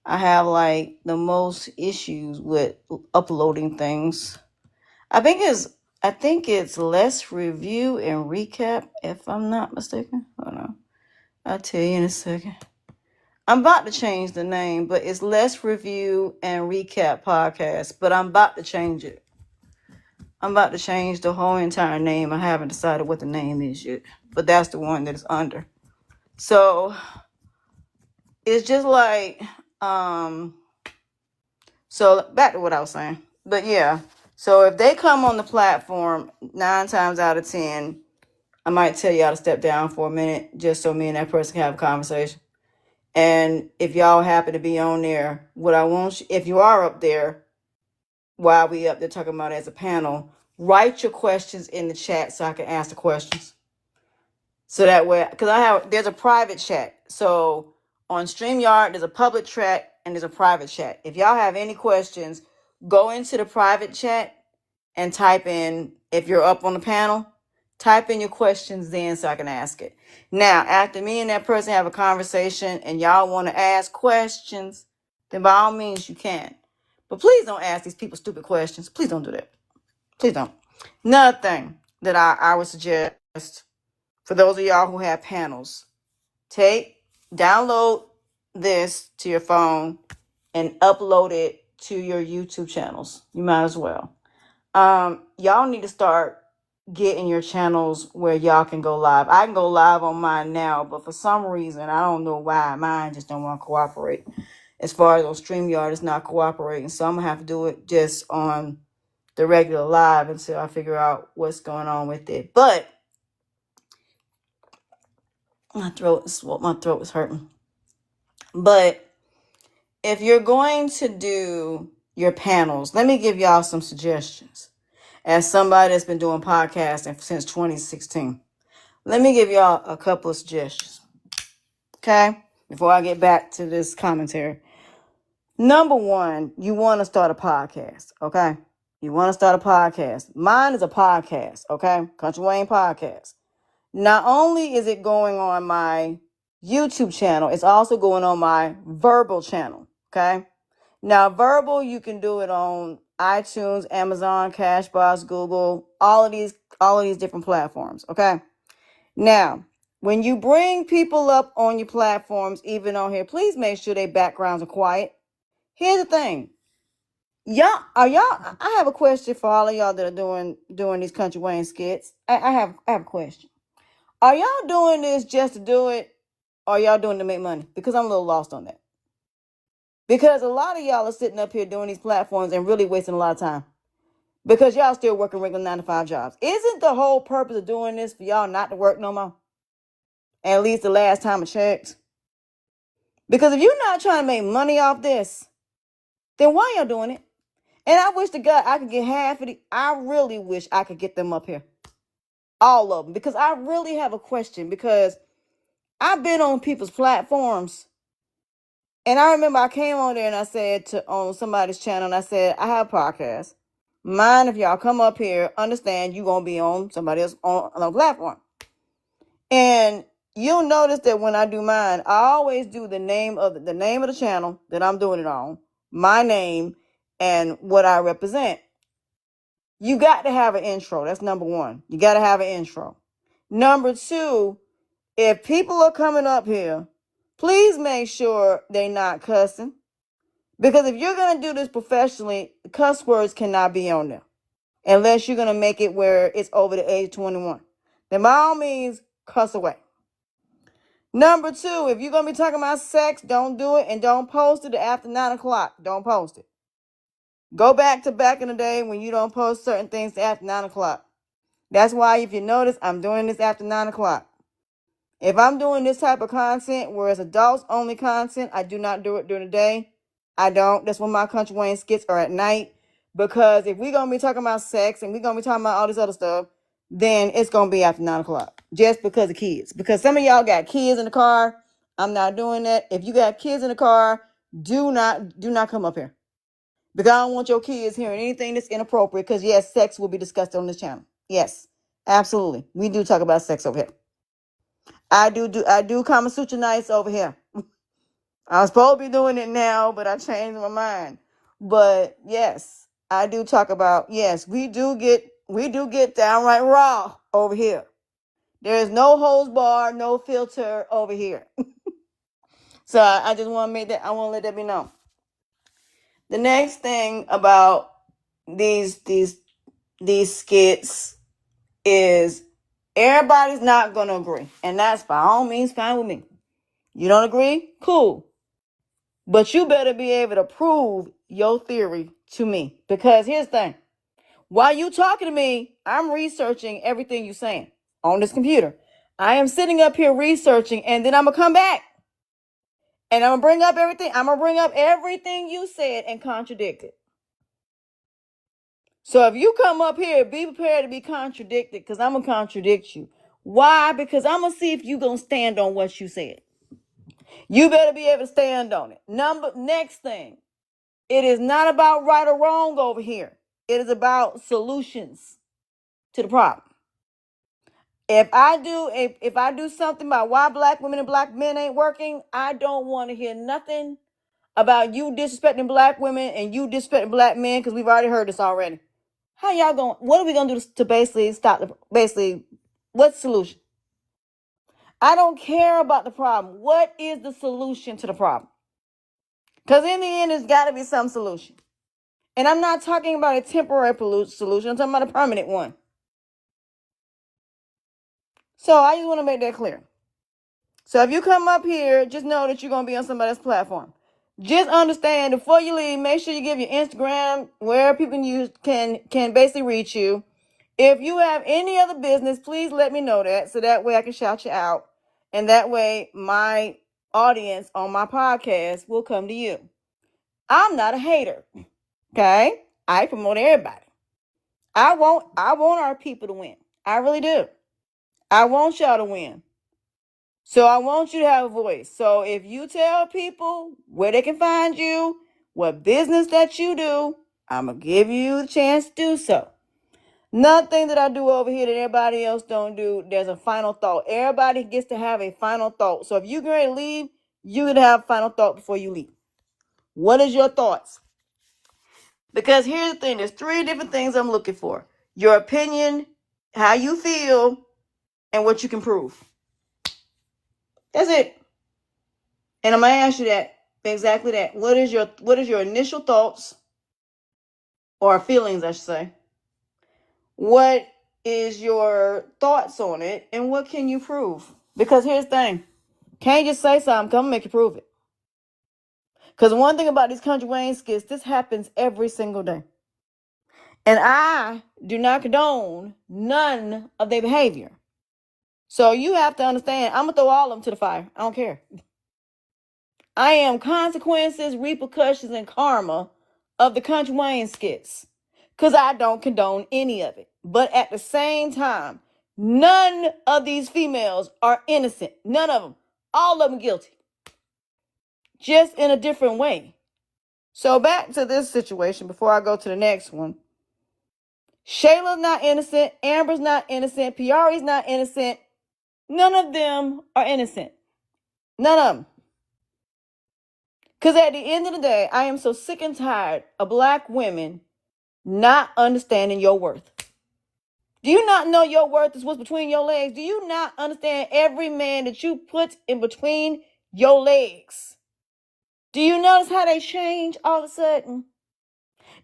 I have like the most issues with uploading things. I think it's less review and recap, if I'm not mistaken. Hold on. I'll tell you in a second. I'm about to change the name, but it's Less Review and Recap Podcast, but I'm about to change it. I'm about to change the whole entire name. I haven't decided what the name is yet, but that's the one that it's under. So it's just like, so back to what I was saying. But yeah, so if they come on the platform, 9 times out of 10, I might tell y'all to step down for a minute just so me and that person can have a conversation. And if y'all happen to be on there, what I want you, if you are up there, while we up there talking about it as a panel, write your questions in the chat so I can ask the questions. So that way, because there's a private chat. So on StreamYard, there's a public chat and there's a private chat. If y'all have any questions, go into the private chat and type in, if you're up on the panel, type in your questions then so I can ask it. Now, after me and that person have a conversation and y'all want to ask questions, then by all means you can. But please don't ask these people stupid questions. Please don't do that. Please don't. Another thing that I would suggest for those of y'all who have panels, download this to your phone and upload it to your YouTube channels. You might as well. Y'all need to start getting your channels where y'all can go live. I can go live on mine now, but for some reason, I don't know why, mine just don't want to cooperate. As far as on StreamYard, it's not cooperating. So I'm going to have to do it just on the regular live until I figure out what's going on with it. But my throat is hurting. But if you're going to do your panels, let me give y'all some suggestions. As somebody that's been doing podcasting since 2016, let me give y'all a couple of suggestions. Okay? Before I get back to this commentary. Number one, you want to start a podcast. Okay? You want to start a podcast. Mine is a podcast. Okay? Country Wayne Podcast. Not only is it going on my YouTube channel, it's also going on my Verbal channel. Okay? Now, Verbal, you can do it on iTunes, Amazon, Cashbox, Google, all of these different platforms. Okay. Now, when you bring people up on your platforms, even on here, please make sure their backgrounds are quiet. Here's the thing. I have a question for all of y'all that are doing these country Wayne skits. I have a question. Are y'all doing this just to do it, or y'all doing it to make money? Because I'm a little lost on that. Because a lot of y'all are sitting up here doing these platforms and really wasting a lot of time. Because y'all still working regular 9-to-5 jobs. Isn't the whole purpose of doing this for y'all not to work no more? At least the last time I checked. Because if you're not trying to make money off this, then why y'all doing it? And I wish to God I could get half of I really wish I could get them up here. All of them. Because I really have a question. Because I've been on people's platforms. And I remember I came on there and I said on somebody's channel, and I said, I have a podcast. Mind if y'all come up here, understand you're going to be on somebody else on a platform. And you'll notice that when I do mine, I always do the name of the channel that I'm doing it on, my name, and what I represent. You got to have an intro. That's number one. You got to have an intro. Number two, if people are coming up here, please make sure they're not cussing. Because if you're going to do this professionally, cuss words cannot be on there. Unless you're going to make it where it's over the age of 21. Then by all means, cuss away. Number two, if you're going to be talking about sex, don't do it, and don't post it after 9 o'clock. Don't post it. Go back in the day when you don't post certain things after 9 o'clock. That's why, if you notice, I'm doing this after 9 o'clock. If I'm doing this type of content where it's adults only content, I do not do it during the day. I don't. That's when my country Wayne skits are at night. Because if we're going to be talking about sex and we're going to be talking about all this other stuff, then it's going to be after 9 o'clock. Just because of kids. Because some of y'all got kids in the car. I'm not doing that. If you got kids in the car, do not come up here. Because I don't want your kids hearing anything that's inappropriate. Because yes, sex will be discussed on this channel. Yes, absolutely. We do talk about sex over here. I do Kama Sutra nights over here. I was supposed to be doing it now, but I changed my mind. But yes, I do talk about, yes, we do get downright raw over here. There is no hose bar, no filter over here. So I just want to let that be known. The next thing about these skits is everybody's not going to agree. And that's by all means fine with me. You don't agree? Cool. But you better be able to prove your theory to me. Because here's the thing. While you talking to me, I'm researching everything you're saying on this computer. I am sitting up here researching, and then I'm going to come back. And I'm going to bring up everything. I'm going to bring up everything you said and contradict it. So if you come up here, be prepared to be contradicted, because I'm going to contradict you. Why? Because I'm going to see if you're going to stand on what you said. You better be able to stand on it. Next thing. It is not about right or wrong over here. It is about solutions to the problem. If I do something about why black women and black men ain't working, I don't want to hear nothing about you disrespecting black women and you disrespecting black men, because we've already heard this already. How y'all going? What are we going to do to basically stop what's the solution? I don't care about the problem. What is the solution to the problem? Because in the end, there's got to be some solution. And I'm not talking about a temporary solution. I'm talking about a permanent one. So I just want to make that clear. So if you come up here, just know that you're going to be on somebody else's platform. Just understand, before you leave, make sure you give your Instagram where people can basically reach you. If you have any other business, please let me know that, so that way I can shout you out. And that way my audience on my podcast will come to you. I'm not a hater. Okay? I promote everybody. I want our people to win. I really do. I want y'all to win. So I want you to have a voice. So if you tell people where they can find you, what business that you do, I'm going to give you the chance to do so. Nothing that I do over here that everybody else don't do. There's a final thought. Everybody gets to have a final thought. So if you're going to leave, you're going to have a final thought before you leave. What is your thoughts? Because here's the thing. There's 3 different things I'm looking for. Your opinion, how you feel, and what you can prove. That's it. And I'm gonna ask you that, exactly that. What is your initial thoughts or feelings, I should say? What is your thoughts on it, and what can you prove? Because here's the thing. Can't just say something, come make you prove it. Because one thing about these country Wayne skits, this happens every single day. And I do not condone none of their behavior. So you have to understand, I'm going to throw all of them to the fire. I don't care. I am consequences, repercussions, and karma of the country Wayne skits. Because I don't condone any of it. But at the same time, none of these females are innocent. None of them. All of them guilty. Just in a different way. So back to this situation before I go to the next one. Shayla's not innocent. Amber's not innocent. Piari's not innocent. None of them are innocent. None of them. Because at the end of the day, I am so sick and tired of black women not understanding your worth. Do you not know your worth is what's between your legs? Do you not understand every man that you put in between your legs? Do you notice how they change all of a sudden?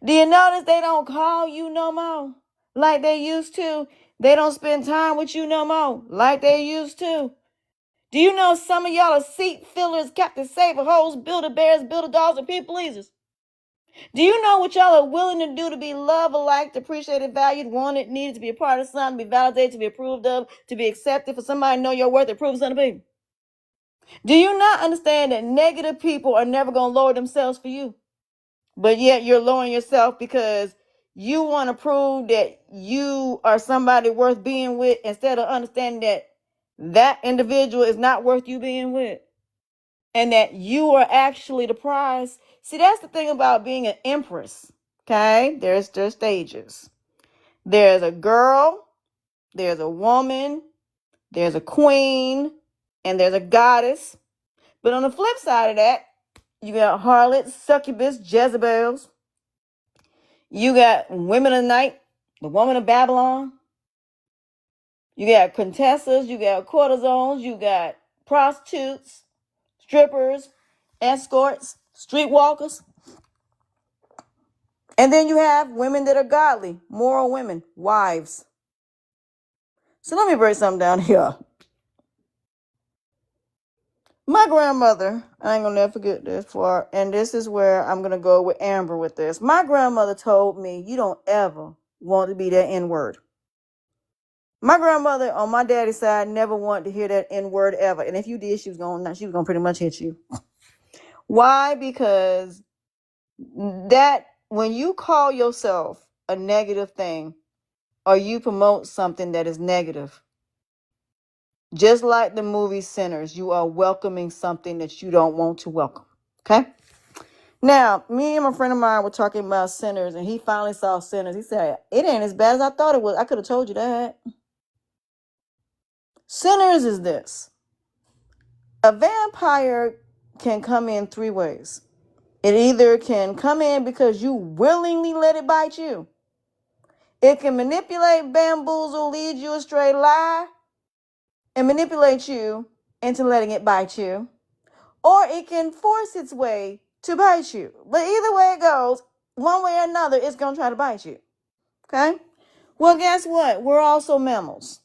Do you notice they don't call you no more like they used to? They don't spend time with you no more like they used to. Do you know some of y'all are seat fillers, Captain Saver, hoes, builder bears, builder dolls, and people pleasers? Do you know what y'all are willing to do to be loved, liked, appreciated, valued, wanted, needed, to be a part of something, to be validated, to be approved of, to be accepted, for somebody to know your worth and prove something to people? Do you not understand that negative people are never going to lower themselves for you? But yet you're lowering yourself because you want to prove that you are somebody worth being with, instead of understanding that that individual is not worth you being with, and that you are actually the prize. See, that's the thing about being an empress. Okay, there's stages. There's a girl, there's a woman, there's a queen, and there's a goddess. But on the flip side of that, you got harlots, succubus, Jezebels. You got women of the night, the woman of Babylon. You got contessas, you got courtesans, you got prostitutes, strippers, escorts, streetwalkers. And then you have women that are godly, moral women, wives. So let me break something down here. My grandmother, I ain't gonna never forget this part, and this is where I'm gonna go with Amber with this. My grandmother told me, you don't ever want to be that N-word. My grandmother on my daddy's side never wanted to hear that N-word ever. And if you did, she was gonna pretty much hit you. Why? Because that when you call yourself a negative thing, or you promote something that is negative, just like the movie Sinners, you are welcoming something that you don't want to welcome. Okay? Now, me and my friend of mine were talking about Sinners, and he finally saw Sinners. He said, it ain't as bad as I thought it was. I could have told you that. Sinners is this. A vampire can come in three ways. It either can come in because you willingly let it bite you. It can manipulate, bamboozle, lead you astray, lie, and manipulate you into letting it bite you. Or it can force its way to bite you. But either way it goes, one way or another, it's going to try to bite you. Okay? Well, guess what? We're also mammals.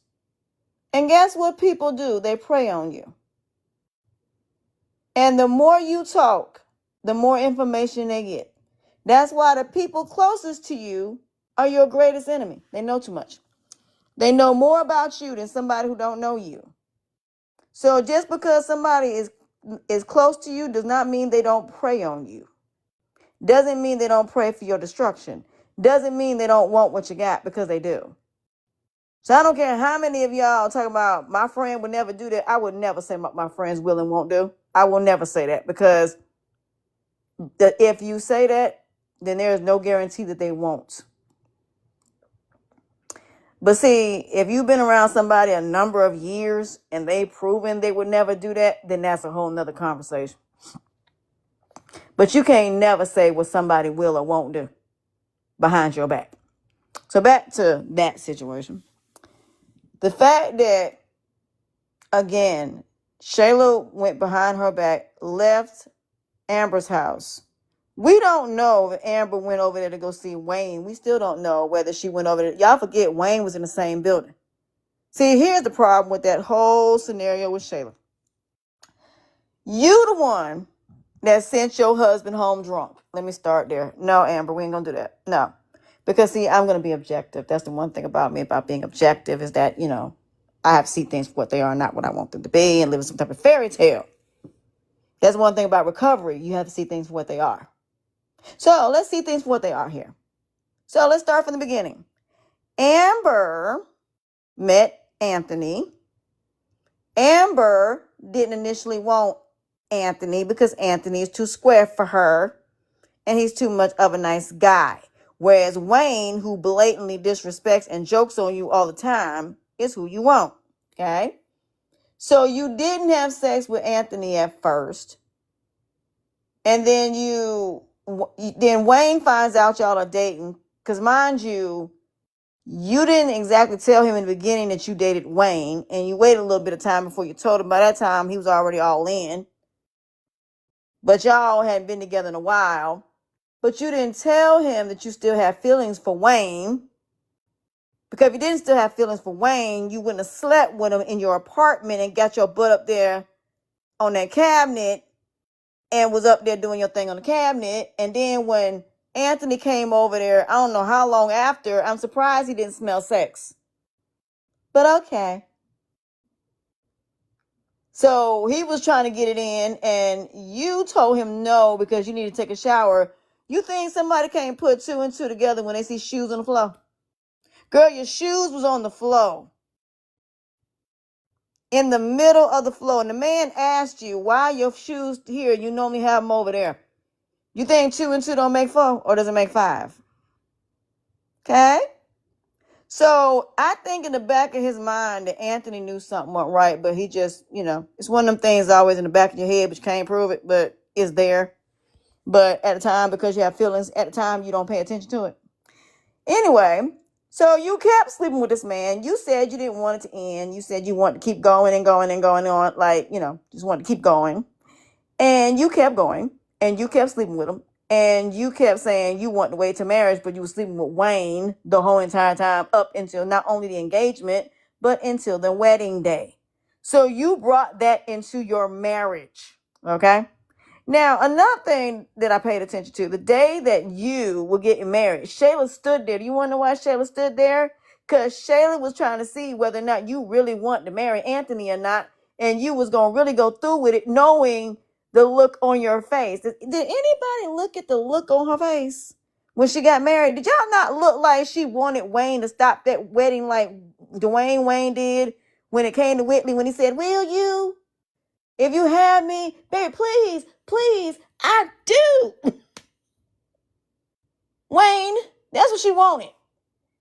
And guess what people do? They prey on you. And the more you talk, the more information they get. That's why the people closest to you are your greatest enemy. They know too much. They know more about you than somebody who don't know you. So just because somebody is close to you does not mean they don't prey on you. Doesn't mean they don't pray for your destruction. Doesn't mean they don't want what you got, because they do. So I don't care how many of y'all talking about my friend would never do that. I would never say my friends will and won't do. I will never say that, because if you say that, then there is no guarantee that they won't. But see, if you've been around somebody a number of years and they've proven they would never do that, then that's a whole nother conversation. But you can't never say what somebody will or won't do behind your back. So back to that situation. The fact that, again, Shayla went behind her back, left Amber's house. We don't know if Amber went over there to go see Wayne. We still don't know whether she went over there. Y'all forget Wayne was in the same building. See, here's the problem with that whole scenario with Shayla. You the one that sent your husband home drunk. Let me start there. No, Amber, we ain't gonna do that. No. Because see, I'm gonna be objective. That's the one thing about me about being objective is that, I have to see things for what they are, not what I want them to be, and live in some type of fairy tale. That's one thing about recovery. You have to see things for what they are. So let's see things for what they are here. So let's start from the beginning. Amber met Anthony. Amber didn't initially want Anthony because Anthony is too square for her and he's too much of a nice guy. Whereas Wayne, who blatantly disrespects and jokes on you all the time, is who you want. Okay? So you didn't have sex with Anthony at first. And then then Wayne finds out y'all are dating. Because mind you, you didn't exactly tell him in the beginning that you dated Wayne. And you waited a little bit of time before you told him. By that time, he was already all in. But y'all hadn't been together in a while. But you didn't tell him that you still have feelings for Wayne. Because if you didn't still have feelings for Wayne, you wouldn't have slept with him in your apartment and got your butt up there on that cabinet and was up there doing your thing on the cabinet. And then when Anthony came over there, I don't know how long after, I'm surprised he didn't smell sex. But okay. So he was trying to get it in and you told him no because you need to take a shower. You think somebody can't put two and two together when they see shoes on the floor? Girl, your shoes was on the floor. In the middle of the floor. And the man asked you, why your shoes here? You normally have them over there. You think two and two don't make four? Or does it make five? Okay? So I think in the back of his mind that Anthony knew something went right, but he just, it's one of them things always in the back of your head, but you can't prove it, but it's there. But at the time, because you have feelings, at the time, you don't pay attention to it. Anyway, so you kept sleeping with this man. You said you didn't want it to end. You said you wanted to keep going and going and going on, like, just wanted to keep going. And you kept going, and you kept sleeping with him. And you kept saying you want to wait to marriage, but you were sleeping with Wayne the whole entire time up until not only the engagement, but until the wedding day. So you brought that into your marriage, okay? Now, another thing that I paid attention to, the day that you were getting married, Shayla stood there. Do you want to know why Shayla stood there? Because Shayla was trying to see whether or not you really want to marry Anthony or not, and you was going to really go through with it knowing the look on your face. Did anybody look at the look on her face when she got married? Did y'all not look like she wanted Wayne to stop that wedding like Dwayne Wayne did when it came to Whitley when he said, will you? If you have me, baby, please, please, I do. Wayne, that's what she wanted.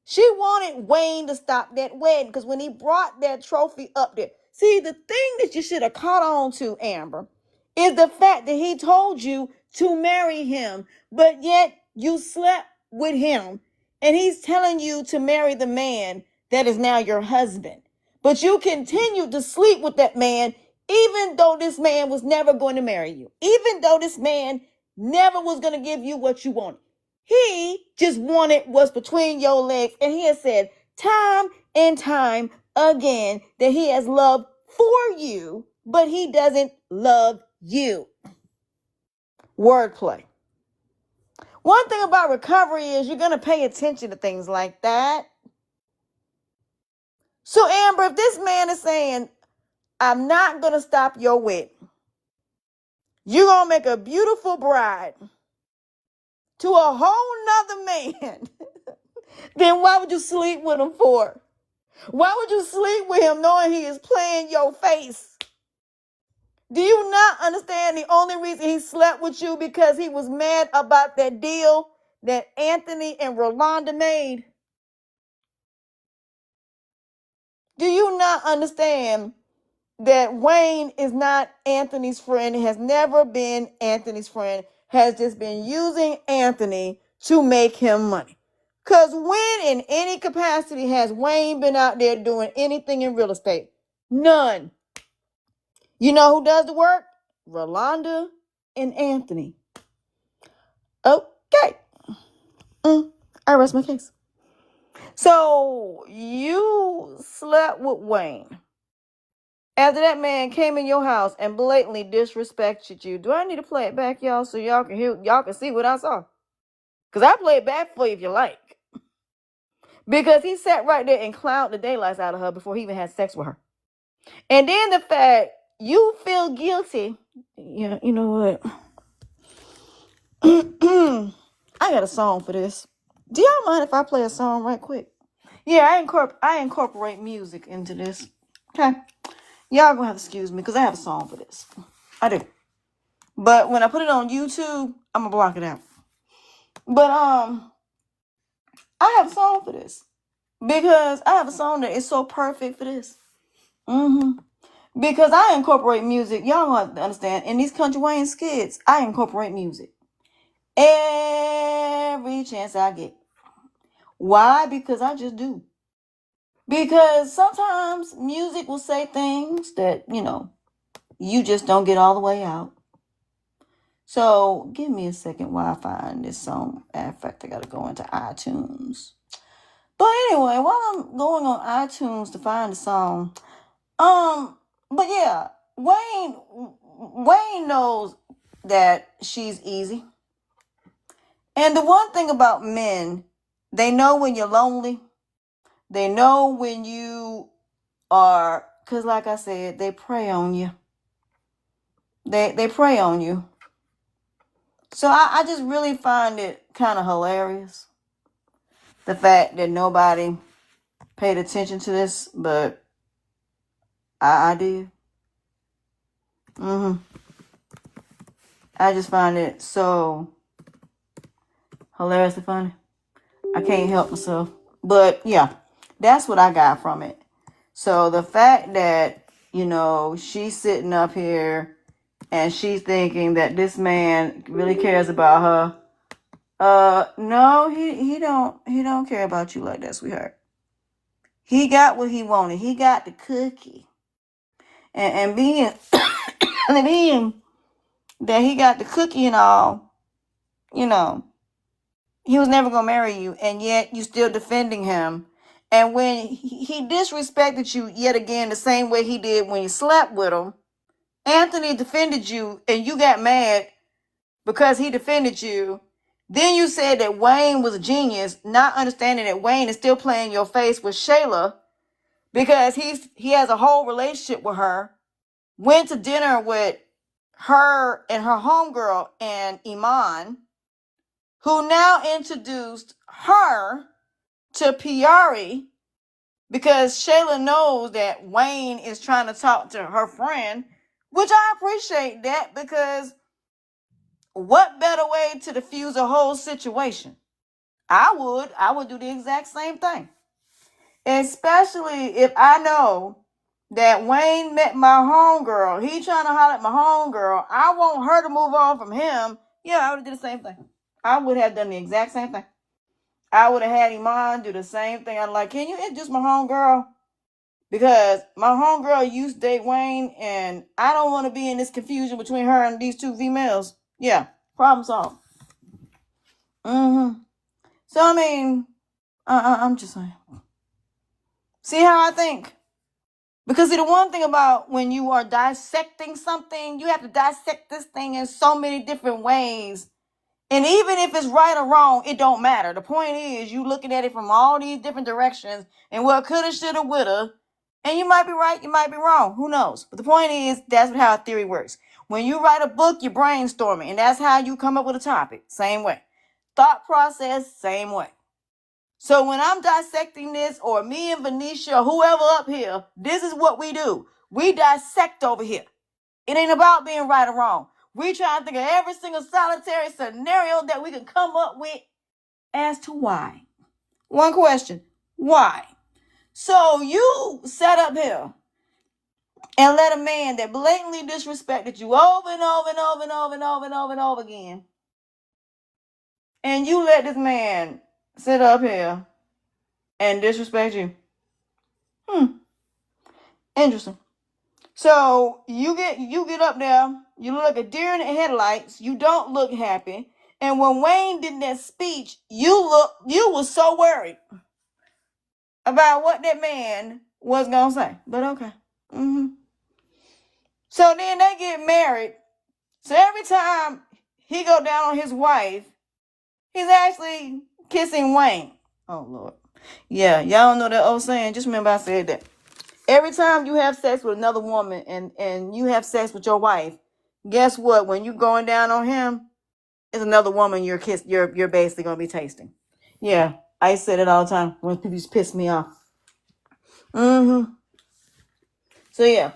She wanted Wayne to stop that wedding because when he brought that trophy up there, see, the thing that you should have caught on to, Amber, is the fact that he told you to marry him, but yet you slept with him and he's telling you to marry the man that is now your husband. But you continued to sleep with that man even though this man was never going to marry you, even though this man never was going to give you what you wanted. He just wanted what's between your legs. And he has said time and time again that he has love for you, but he doesn't love you. Wordplay. One thing about recovery is you're going to pay attention to things like that. So, Amber, if this man is saying, I'm not going to stop your wedding, you're going to make a beautiful bride to a whole nother man, then why would you sleep with him for? Why would you sleep with him knowing he is playing your face? Do you not understand the only reason he slept with you because he was mad about that deal that Anthony and Rolanda made? Do you not understand that Wayne is not Anthony's friend, has never been Anthony's friend, has just been using Anthony to make him money? Because when in any capacity has Wayne been out there doing anything in real estate? None. You know who does the work? Rolanda and Anthony. Okay. I rest my case. So you slept with Wayne after that man came in your house and blatantly disrespected you. Do I need to play it back, y'all, so y'all can hear, y'all can see what I saw? Because I play it back for you if you like. Because he sat right there and clowned the daylights out of her before he even had sex with her. And then the fact you feel guilty. Yeah, you know what? I got a song for this. Do y'all mind if I play a song right quick? Yeah, I incorporate music into this. Okay. Y'all gonna have to excuse me because I have a song for this. I do. But when I put it on YouTube, I'm gonna block it out. But I have a song for this. Because I have a song that is so perfect for this. Because I incorporate music. Y'all want to understand. In these Country Wayne skits, I incorporate music. Every chance I get. Why? Because I just do. Because sometimes music will say things that, you just don't get all the way out. So give me a second while I find this song. In fact, I gotta go into iTunes. But anyway, while I'm going on iTunes to find the song, but yeah, Wayne knows that she's easy. And the one thing about men, they know when you're lonely. They know when you are, because like I said, they prey on you. They prey on you. So I just really find it kind of hilarious. The fact that nobody paid attention to this, but I did. I just find it so hilarious and funny. I can't help myself. But yeah, that's what I got from it. So the fact that, she's sitting up here and she's thinking that this man really cares about her. No, he don't care about you like that, sweetheart. He got what he wanted. He got the cookie. And being being that he got the cookie and all, he was never gonna marry you, and yet you still defending him. And when he disrespected you yet again the same way he did when you slept with him, Anthony defended you and you got mad because he defended you. Then you said that Wayne was a genius, not understanding that Wayne is still playing your face with Shayla because he has a whole relationship with her. Went to dinner with her and her homegirl and Iman, who now introduced her to Piari because Shayla knows that Wayne is trying to talk to her friend, which I appreciate that because what better way to diffuse a whole situation? I would do the exact same thing. Especially if I know that Wayne met my homegirl. He trying to holler at my homegirl. I want her to move on from him. Yeah, I would have did the same thing. I would have done the exact same thing. I would have had Iman do the same thing. I'm like, can you introduce my homegirl? Because my homegirl used to date Wayne, and I don't want to be in this confusion between her and these two females. Yeah, problem solved. So, I mean, I'm just saying. See how I think? Because see, the one thing about when you are dissecting something, you have to dissect this thing in so many different ways. And even if it's right or wrong, it don't matter. The point is you looking at it from all these different directions and what coulda, shoulda, woulda. And you might be right, you might be wrong. Who knows? But the point is, that's how a theory works. When you write a book, you're brainstorming. And that's how you come up with a topic. Same way. Thought process, same way. So when I'm dissecting this, or me and Venetia, or whoever up here, this is what we do. We dissect over here. It ain't about being right or wrong. We try to think of every single solitary scenario that we can come up with as to why. One question, why? So you sat up here and let a man that blatantly disrespected you over and over and over and over and over and over and over again, and you let this man sit up here and disrespect you. Interesting. So you get up there, you look like a deer in the headlights, you don't look happy. And when Wayne did that speech, you was so worried about what that man was gonna say. But okay. Mm-hmm. So then they get married. So every time he go down on his wife, he's actually kissing Wayne. Oh Lord. Yeah, y'all know that old saying. Just remember I said that. Every time you have sex with another woman and you have sex with your wife, guess what? When you going down on him, it's another woman you're basically gonna be tasting. Yeah, I say it all the time when people just piss me off. Mm-hmm. So yeah.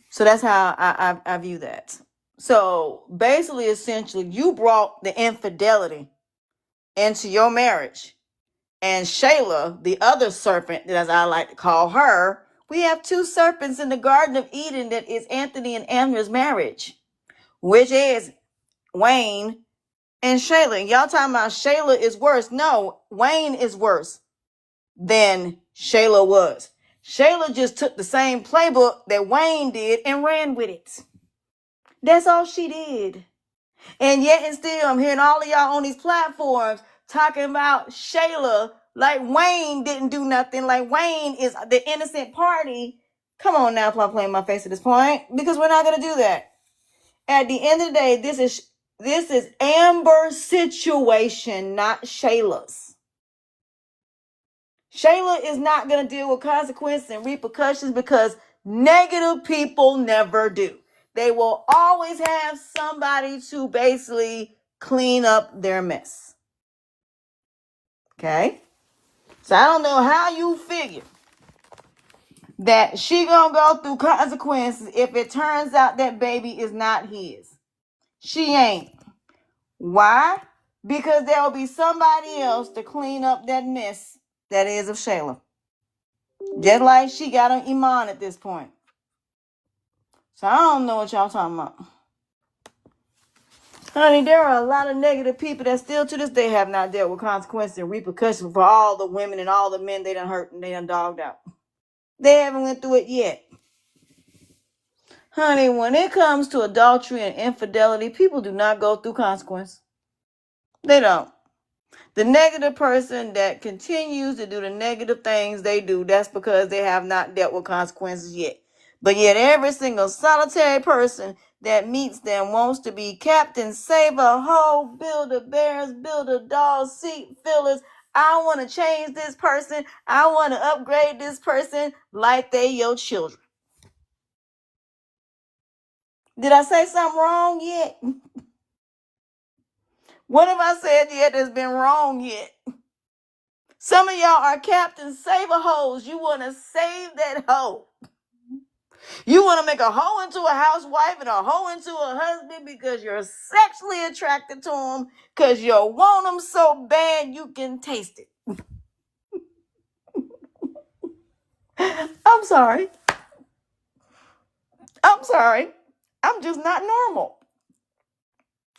So that's how I view that. So basically, essentially, you brought the infidelity into your marriage. And Shayla, the other serpent, as I like to call her, we have two serpents in the Garden of Eden that is Anthony and Amber's marriage, which is Wayne and Shayla. And y'all talking about Shayla is worse. No, Wayne is worse than Shayla was. Shayla just took the same playbook that Wayne did and ran with it. That's all she did. And yet and still, I'm hearing all of y'all on these platforms talking about Shayla like Wayne didn't do nothing, like Wayne is the innocent party. Come on now, stop playing my face at this point, because we're not going to do that. At the end of the day, this is Amber's situation, not Shayla's. Shayla is not going to deal with consequences and repercussions because negative people never do. They will always have somebody to basically clean up their mess. Okay? So I don't know how you figure that she gonna go through consequences if it turns out that baby is not his. She ain't. Why? Because there will be somebody else to clean up that mess that is of Shayla. Just like she got on Iman at this point. So I don't know what y'all talking about. Honey, there are a lot of negative people that still to this day have not dealt with consequences and repercussions for all the women and all the men they done hurt and they done dogged out. They haven't went through it yet. Honey, when it comes to adultery and infidelity, people do not go through consequence. They don't. The negative person that continues to do the negative things they do, that's because they have not dealt with consequences yet. But yet every single solitary person that meets them wants to be captain, saver, hoe, builder, bears, builder, dolls, seat fillers. I want to change this person. I want to upgrade this person like they your children. Did I say something wrong yet? What have I said yet that's been wrong yet? Some of y'all are captain saver hoes. You want to save that hoe. You want to make a hoe into a housewife and a hoe into a husband because you're sexually attracted to them because you want them so bad you can taste it. I'm sorry. I'm just not normal.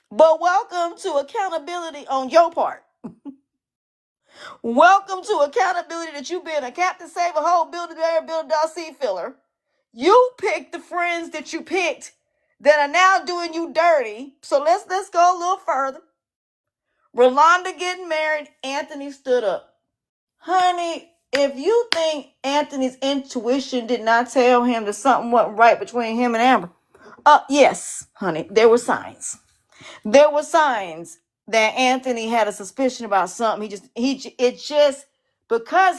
But welcome to accountability on your part. Welcome to accountability that you've been a captain, saver, hoe, builder, bear, builder, doll, seed filler. You picked the friends that you picked that are now doing you dirty. So let's go a little further. Rolanda getting married, Anthony stood up. Honey, if you think Anthony's intuition did not tell him that something wasn't right between him and Amber, yes, honey, there were signs. There were signs that Anthony had a suspicion about something. Because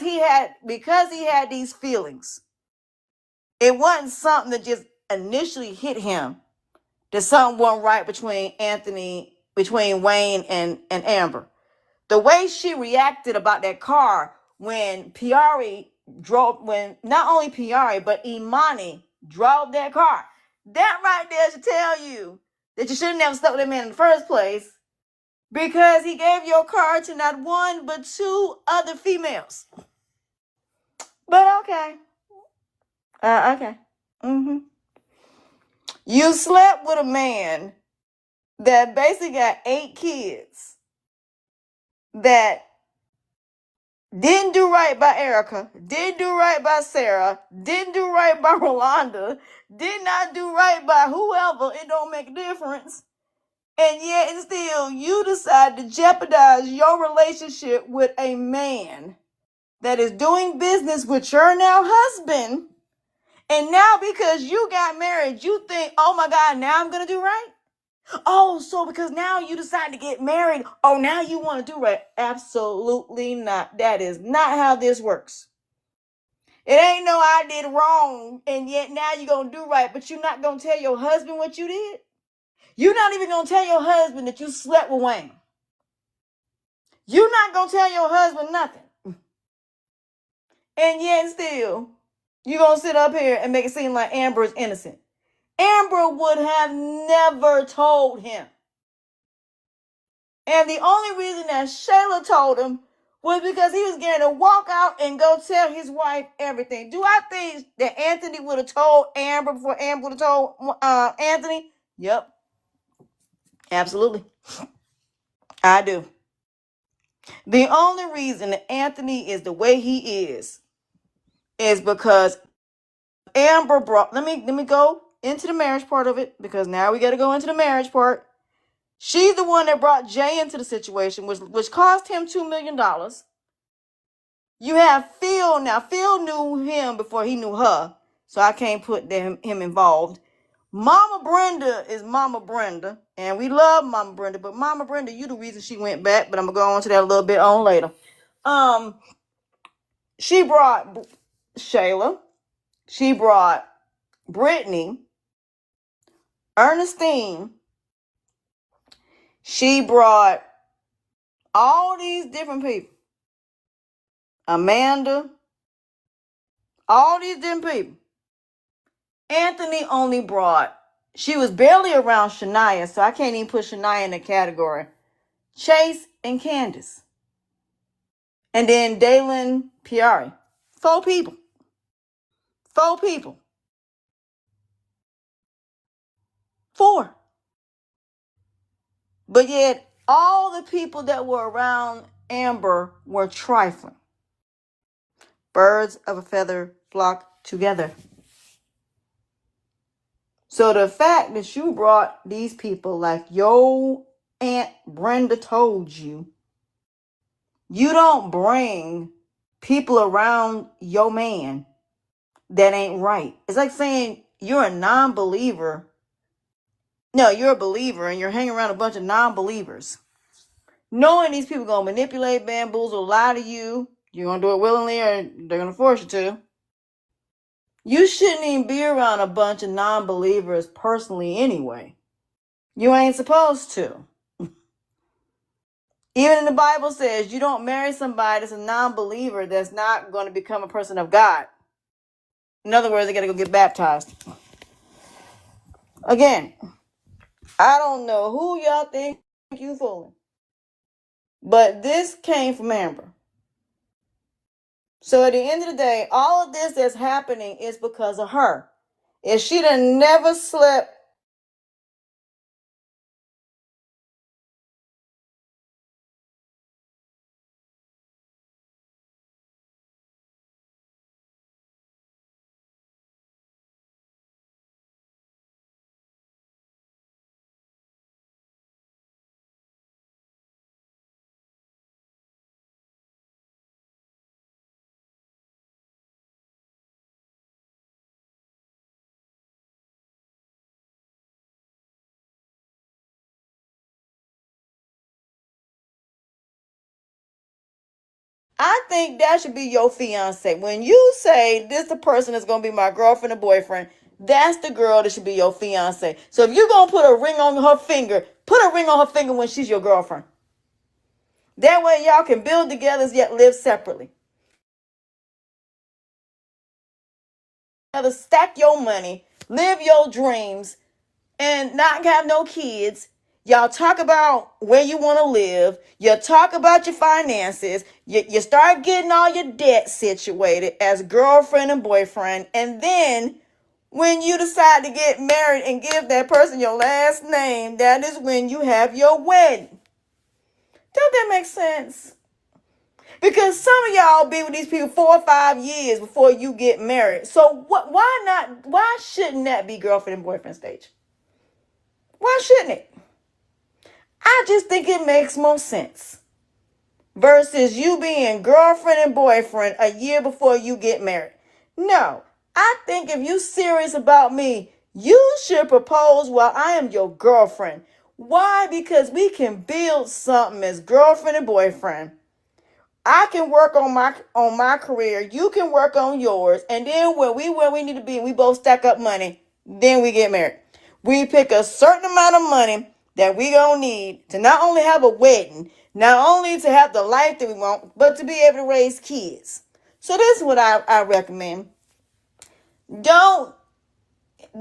he had these feelings. It wasn't something that just initially hit him that something wasn't right between Wayne and Amber. The way she reacted about that car when not only Piari, but Imani drove that car, that right there should tell you that you should have never stuck with that man in the first place because he gave your car to not one, but two other females. But okay. Okay. Mm-hmm. You slept with a man that basically got 8 kids that Didn't do right by Erica. Didn't do right by Sarah. Didn't do right by Rolanda. Did not do right by whoever. It don't make a difference. And yet and still you decide to jeopardize your relationship with a man that is doing business with your now husband. And now because you got married, you think, oh my God, now I'm going to do right? Oh, so because now you decide to get married, oh, now you want to do right? Absolutely not. That is not how this works. It ain't no I did wrong, and yet now you're going to do right, but you're not going to tell your husband what you did? You're not even going to tell your husband that you slept with Wayne. You're not going to tell your husband nothing. And yet still, you're going to sit up here and make it seem like Amber is innocent. Amber would have never told him. And the only reason that Shayla told him was because he was getting to walk out and go tell his wife everything. Do I think that Anthony would have told Amber before Amber would have told Anthony? Yep. Absolutely. I do. The only reason that Anthony is the way he is because Amber brought, let me go into the marriage part of it, because now we got to go into the marriage part. She's the one that brought Jay into the situation, which cost him $2 million. You have Phil. Now, Phil knew him before he knew her, so I can't put him involved. Mama Brenda is Mama Brenda, and we love Mama Brenda, but Mama Brenda, you the reason she went back, but I'm going to go on to that a little bit on later. She brought Shayla. She brought Brittany, Ernestine. She brought all these different people. Amanda. All these different people. Anthony only brought, she was barely around Shania, so I can't even put Shania in the category. Chase and Candace. And then Dalen Piari. 4 people. 4 people. 4. But yet, all the people that were around Amber were trifling. Birds of a feather flock together. So the fact that you brought these people, like your Aunt Brenda told you, you don't bring people around your man that ain't right. It's like saying you're a non-believer. No, you're a believer and you're hanging around a bunch of non-believers. Knowing these people going to manipulate, bamboozle, lie to you. You're going to do it willingly or they're going to force you to. You shouldn't even be around a bunch of non-believers personally anyway. You ain't supposed to. Even in the Bible says you don't marry somebody that's a non-believer that's not going to become a person of God. In other words, they got to go get baptized. Again, I don't know who y'all think you fooling, but this came from Amber. So at the end of the day, all of this that's happening is because of her. If she'd have never slept, I think that should be your fiance. When you say this the person that's going to be my girlfriend or boyfriend, that's the girl that should be your fiance. So if you're going to put a ring on her finger, put a ring on her finger when she's your girlfriend. That way y'all can build together yet live separately. Stack your money, live your dreams, and not have no kids. Y'all talk about where you want to live. You talk about your finances. You start getting all your debt situated as girlfriend and boyfriend. And then when you decide to get married and give that person your last name, that is when you have your wedding. Don't that make sense? Because some of y'all be with these people 4 or 5 years before you get married. So what? Why not? Why shouldn't that be girlfriend and boyfriend stage? Why shouldn't it? I just think it makes more sense versus you being girlfriend and boyfriend a year before you get married. No, I think if you serious about me, you should propose while I am your girlfriend. Why? Because we can build something as girlfriend and boyfriend. I can work on my career. You can work on yours. And then when we need to be, we both stack up money. Then we get married. We pick a certain amount of money that we gonna need to not only have a wedding, not only to have the life that we want, but to be able to raise kids. So this is what I recommend. Don't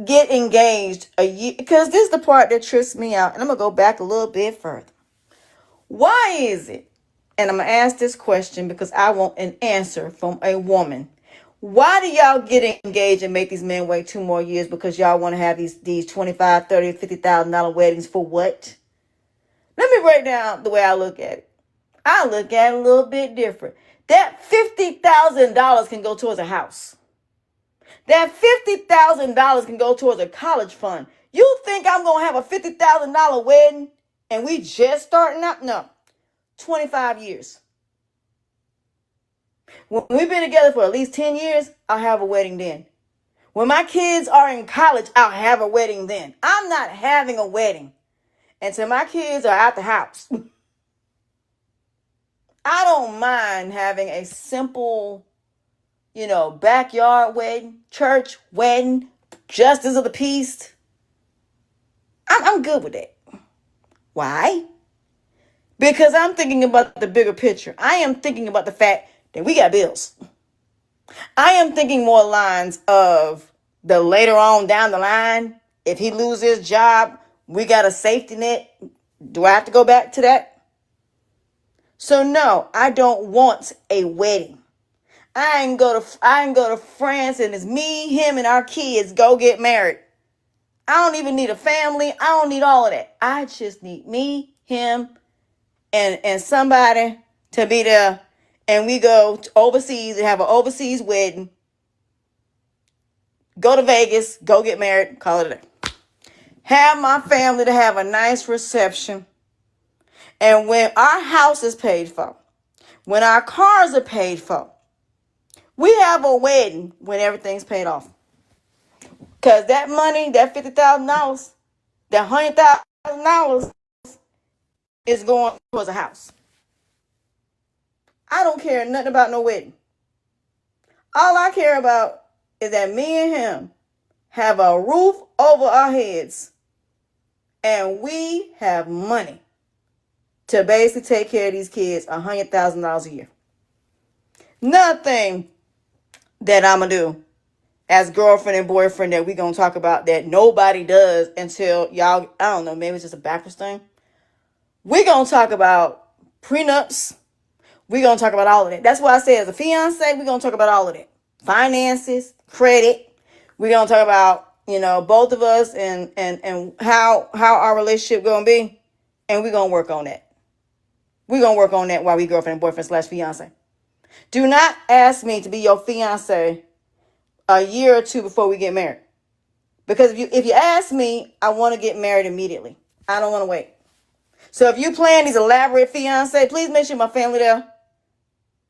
get engaged a year, because this is the part that trips me out. And I'm gonna go back a little bit further. Why is it? And I'm going to ask this question because I want an answer from a woman. Why do y'all get engaged and make these men wait 2 more years because y'all want to have these $25,000, $30,000, $50,000 weddings for what? Let me break down the way I look at it. I look at it a little bit different. That $50,000 can go towards a house. That $50,000 can go towards a college fund. You think I'm going to have a $50,000 wedding and we just starting out? No. 25 years. When we've been together for at least 10 years, I'll have a wedding then. When my kids are in college, I'll have a wedding then. I'm not having a wedding until my kids are out the house. I don't mind having a simple, backyard wedding, church wedding, justice of the peace. I'm good with that. Why? Because I'm thinking about the bigger picture. I am thinking about the fact that we got bills. I am thinking more lines of the later on down the line, if he loses his job, we got a safety net. Do I have to go back to that? So no, I don't want a wedding. I ain't go to France and it's me, him, and our kids go get married. I don't even need a family. I don't need all of that. I just need me, him, and somebody to be there, and we go overseas and have an overseas wedding, go to Vegas, go get married, call it a day. Have my family to have a nice reception. And when our house is paid for, when our cars are paid for, we have a wedding when everything's paid off. Because that money, that $50,000, that $100,000 is going towards a house. I don't care nothing about no wedding. All I care about is that me and him have a roof over our heads and we have money to basically take care of these kids $100,000 a year. Nothing that I'm going to do as girlfriend and boyfriend that we going to talk about that nobody does until y'all, I don't know, maybe it's just a backwards thing. We're going to talk about prenups. We're going to talk about all of that. That's why I say as a fiance, we're going to talk about all of that. Finances, credit. We're going to talk about, both of us and how our relationship going to be. And we're going to work on that. We're going to work on that while we girlfriend and boyfriend / fiance. Do not ask me to be your fiance a year or two before we get married. Because if you ask me, I want to get married immediately. I don't want to wait. So if you plan these elaborate fiance, please make sure my family there.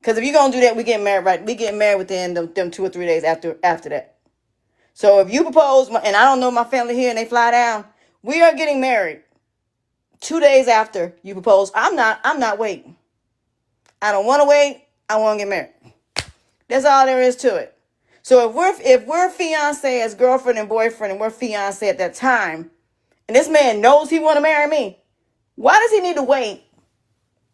Because if you're going to do that, we get married right. We get married within them 2 or 3 days after that. So if you propose, and I don't know my family here and they fly down, we are getting married 2 days after you propose. I'm not waiting. I don't want to wait. I want to get married. That's all there is to it. So if we're fiance as girlfriend and boyfriend and we're fiance at that time, and this man knows he want to marry me, why does he need to wait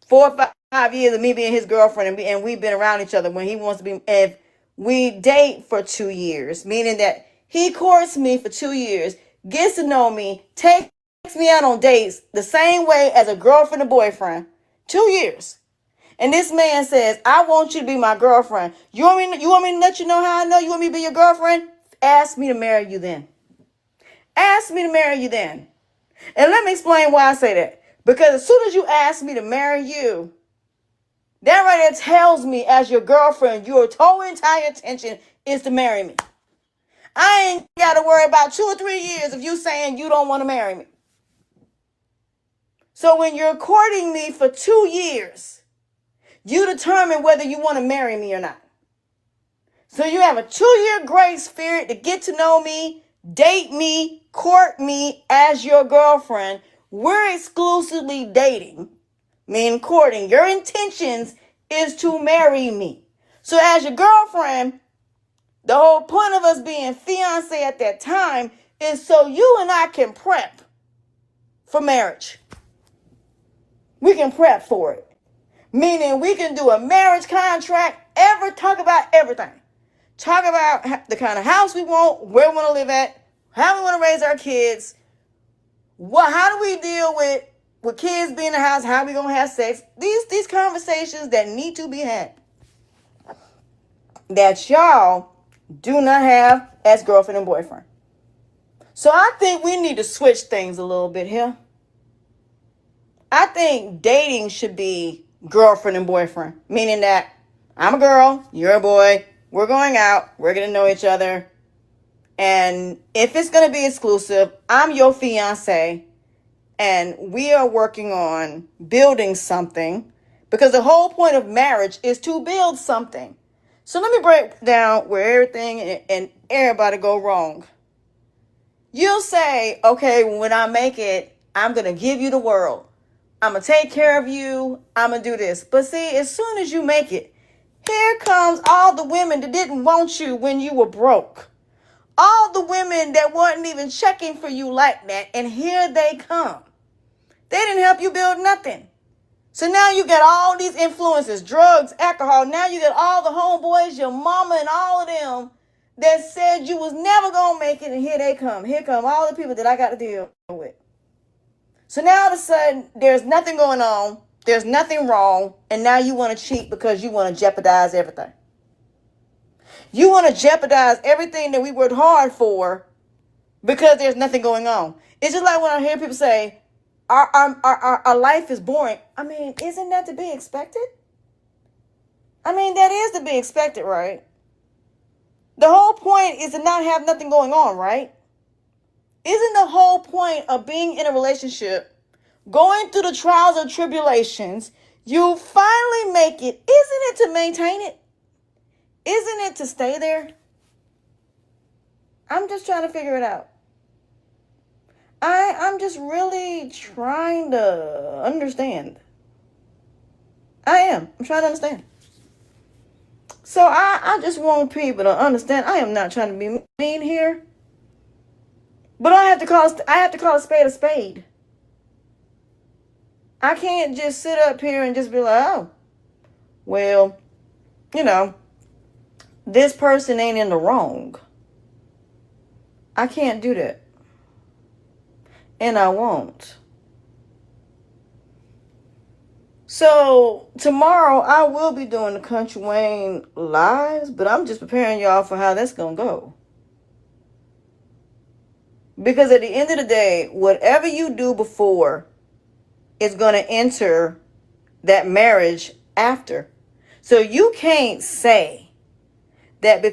4 or 5 years of me being his girlfriend and we've been around each other when he wants to be? If we date for 2 years, meaning that he courts me for 2 years, gets to know me, takes me out on dates the same way as a girlfriend and boyfriend, 2 years. And this man says, I want you to be my girlfriend. You want me to let you know how I know you want me to be your girlfriend? Ask me to marry you then. Ask me to marry you then. And let me explain why I say that. Because as soon as you ask me to marry you, That right there tells me, as your girlfriend, your total entire intention is to marry me. I ain't got to worry about 2 or 3 years of you saying you don't want to marry me. So when you're courting me for 2 years, you determine whether you want to marry me or not. So you have a 2-year grace period to get to know me, date me, court me as your girlfriend. We're exclusively dating, meaning courting. Your intentions is to marry me. So as your girlfriend, the whole point of us being fiancé at that time is so you and I can prep for marriage. We can prep for it. Meaning we can do a marriage contract, talk about everything. Talk about the kind of house we want, where we want to live at, how we want to raise our kids, how do we deal with kids being in the house, how we going to have sex. These conversations that need to be had, that y'all do not have as girlfriend and boyfriend. So I think we need to switch things a little bit here. I think dating should be girlfriend and boyfriend, meaning that I'm a girl, you're a boy, we're going out, we're going to know each other. And if it's going to be exclusive, I'm your fiance and we are working on building something, because the whole point of marriage is to build something. So let me break down where everything and everybody go wrong. You'll say, okay, when I make it, I'm going to give you the world. I'm going to take care of you. I'm going to do this. But see, as soon as you make it, here comes all the women that didn't want you when you were broke. All the women that weren't even checking for you like that. And here they come. They didn't help you build nothing. So now you got all these influences, drugs, alcohol. Now you got all the homeboys, your mama and all of them that said you was never going to make it. And here they come. Here come all the people that I got to deal with. So now all of a sudden, there's nothing going on. There's nothing wrong. And now you want to cheat because you want to jeopardize everything. You want to jeopardize everything that we worked hard for because there's nothing going on. It's just like when I hear people say, our life is boring. I mean, isn't that to be expected? I mean, that is to be expected, right? The whole point is to not have nothing going on, right? Isn't the whole point of being in a relationship, going through the trials and tribulations, you finally make it, isn't it to maintain it? Isn't it to stay there? I'm just trying to figure it out. I'm just really trying to understand. I'm trying to understand. So I just want people to understand. I am not trying to be mean here. But I have to call a spade a spade. I can't just sit up here and just be like, oh, well, this person ain't in the wrong. I can't do that. And I won't. So tomorrow I will be doing the Country Wayne lives, but I'm just preparing y'all for how that's going to go. Because at the end of the day, whatever you do before is going to enter that marriage after. So you can't say that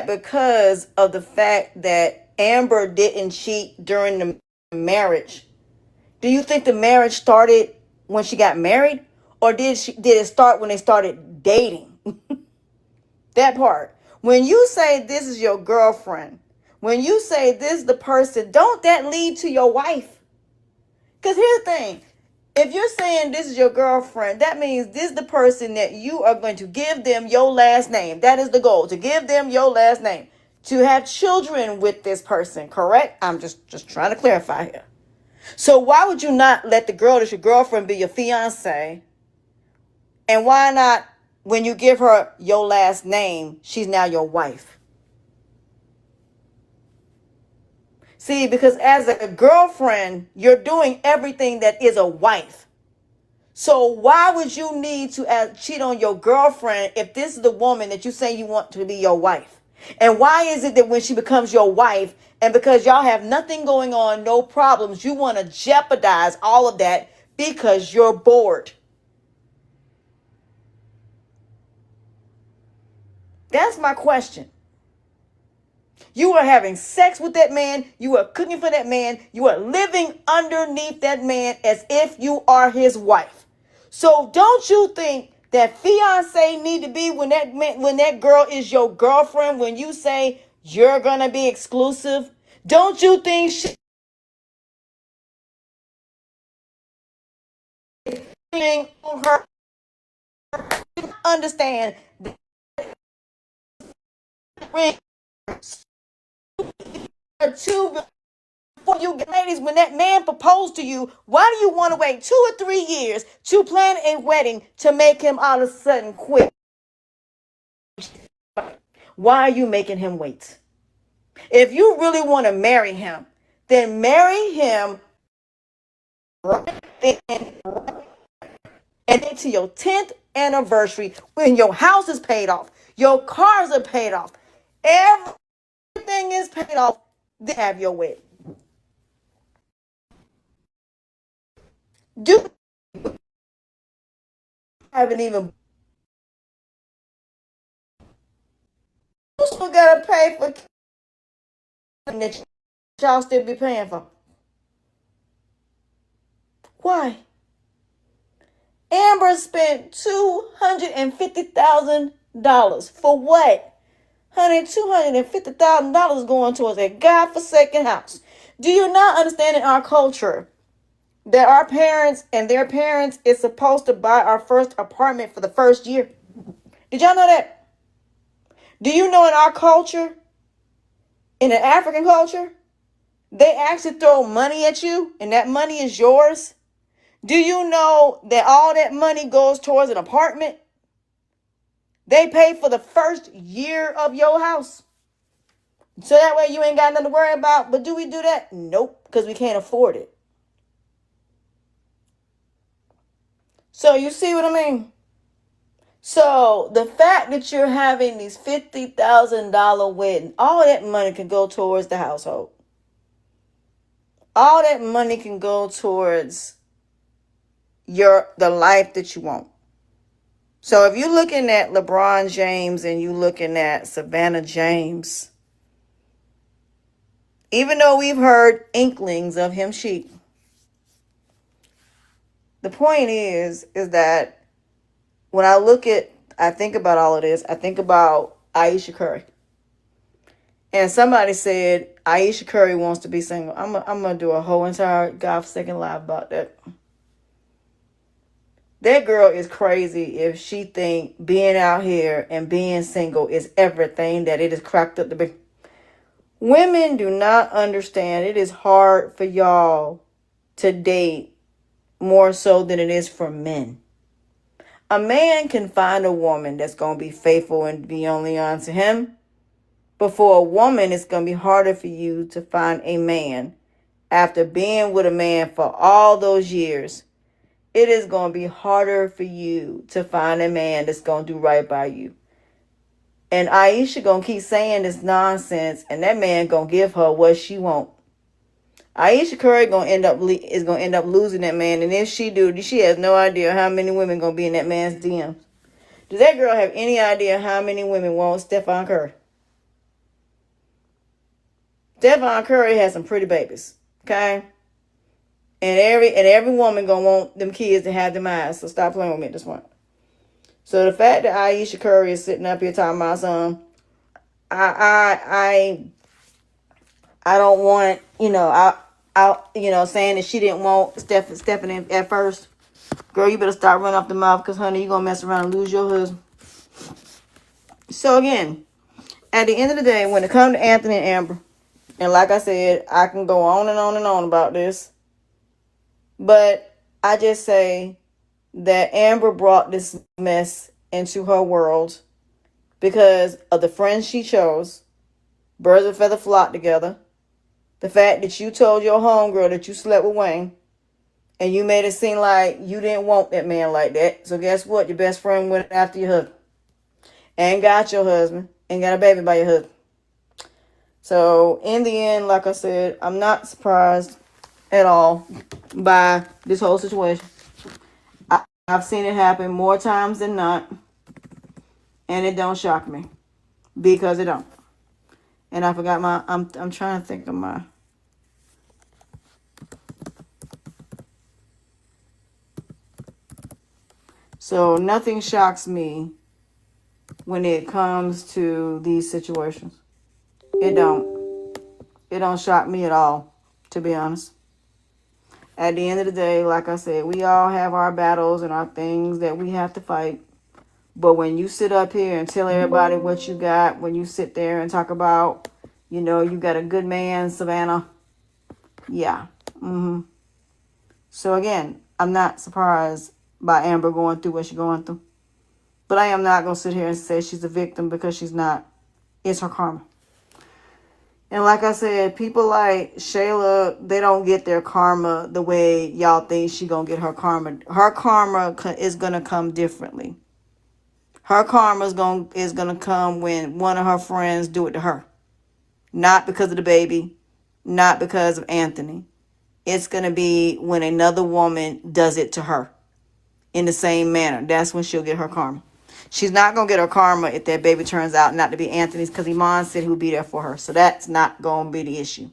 because of the fact that Amber didn't cheat during the marriage. Do you think the marriage started when she got married? Or did it start when they started dating? That part. When you say this is your girlfriend, when you say this is the person, don't that lead to your wife? Because here's the thing. If you're saying this is your girlfriend, that means this is the person that you are going to give them your last name. That is the goal, to give them your last name. To have children with this person, correct? I'm just trying to clarify here. So why would you not let the girl that's your girlfriend be your fiance? And why not, when you give her your last name, she's now your wife? See, because as a girlfriend, you're doing everything that is a wife. So why would you need to cheat on your girlfriend if this is the woman that you say you want to be your wife? And why is it that when she becomes your wife, and because y'all have nothing going on, no problems, you want to jeopardize all of that because you're bored. That's my question. You are having sex with that man. You are cooking for that man. You are living underneath that man as if you are his wife. So don't you think that fiance need to be when that girl is your girlfriend, when you say you're going to be exclusive? Don't you think she on her understand ring two before you get, ladies, when that man proposed to you, why do you want to wait 2 or 3 years to plan a wedding to make him all of a sudden quit? Why are you making him wait? If you really want to marry him, then marry him right then, and then to your 10th anniversary, when your house is paid off, your cars are paid off, everything is paid off, then have your wedding. Do haven't even, you still gotta pay for that y'all still be paying for. Why? Amber spent $250,000 for what? Honey, $250,000 going towards a godforsaken house. Do you not understand in our culture that our parents and their parents is supposed to buy our first apartment for the first year? Did y'all know that? Do you know in our culture, in an African culture, they actually throw money at you and that money is yours? Do you know that all that money goes towards an apartment? They pay for the first year of your house. So that way you ain't got nothing to worry about. But do we do that? Nope, because we can't afford it. So you see what I mean? So the fact that you're having these $50,000 wedding, all that money can go towards the household. All that money can go towards the life that you want. So if you're looking at LeBron James and you're looking at Savannah James, even though we've heard inklings of him cheating, the point is that when I think about all of this, I think about Ayesha Curry. And somebody said Ayesha Curry wants to be single. I'm going to do a whole entire God-forsaken live about that. That girl is crazy if she think being out here and being single is everything that it is cracked up to be. Women do not understand. It is hard for y'all to date more so than it is for men. A man can find a woman that's going to be faithful and be only on to him. But for a woman, it's going to be harder for you to find a man after being with a man for all those years. It is going to be harder for you to find a man that's going to do right by you. And Ayesha going to keep saying this nonsense, and that man going to give her what she want. Ayesha Curry is going to end up losing that man, and if she do, she has no idea how many women going to be in that man's DMs. Does that girl have any idea how many women want Stephon Curry? Stephon Curry has some pretty babies, okay? And every woman gonna want them kids to have them eyes. So stop playing with me at this point. So the fact that Ayesha Curry is sitting up here talking about something, I don't want, saying that she didn't want Stephanie at first. Girl, you better start running off the mouth, because honey, you're gonna mess around and lose your husband. So again, at the end of the day, when it comes to Anthony and Amber, and like I said, I can go on and on and on about this. But I just say that Amber brought this mess into her world because of the friends she chose. Birds of a feather flock together. The fact that you told your homegirl that you slept with Wayne, and you made it seem like you didn't want that man like that. So guess what? Your best friend went after your husband and got your husband and got a baby by your husband. So in the end, like I said, I'm not surprised at all by this whole situation. I've seen it happen more times than not, and it don't shock me because it don't. And I forgot my. I'm trying to think of my. So nothing shocks me when it comes to these situations. It don't. It don't shock me at all, to be honest. At the end of the day, like I said, we all have our battles and our things that we have to fight. But when you sit up here and tell everybody what you got, when you sit there and talk about, you got a good man, Savannah. Yeah. So again, I'm not surprised by Amber going through what she's going through. But I am not going to sit here and say she's a victim because she's not. It's her karma. And like I said, people like Shayla, they don't get their karma the way y'all think she going to get her karma. Her karma is going to come differently. Her karma is gonna come when one of her friends do it to her. Not because of the baby, not because of Anthony. It's going to be when another woman does it to her in the same manner. That's when she'll get her karma. She's not going to get her karma if that baby turns out not to be Anthony's, because Iman said he would be there for her. So that's not going to be the issue.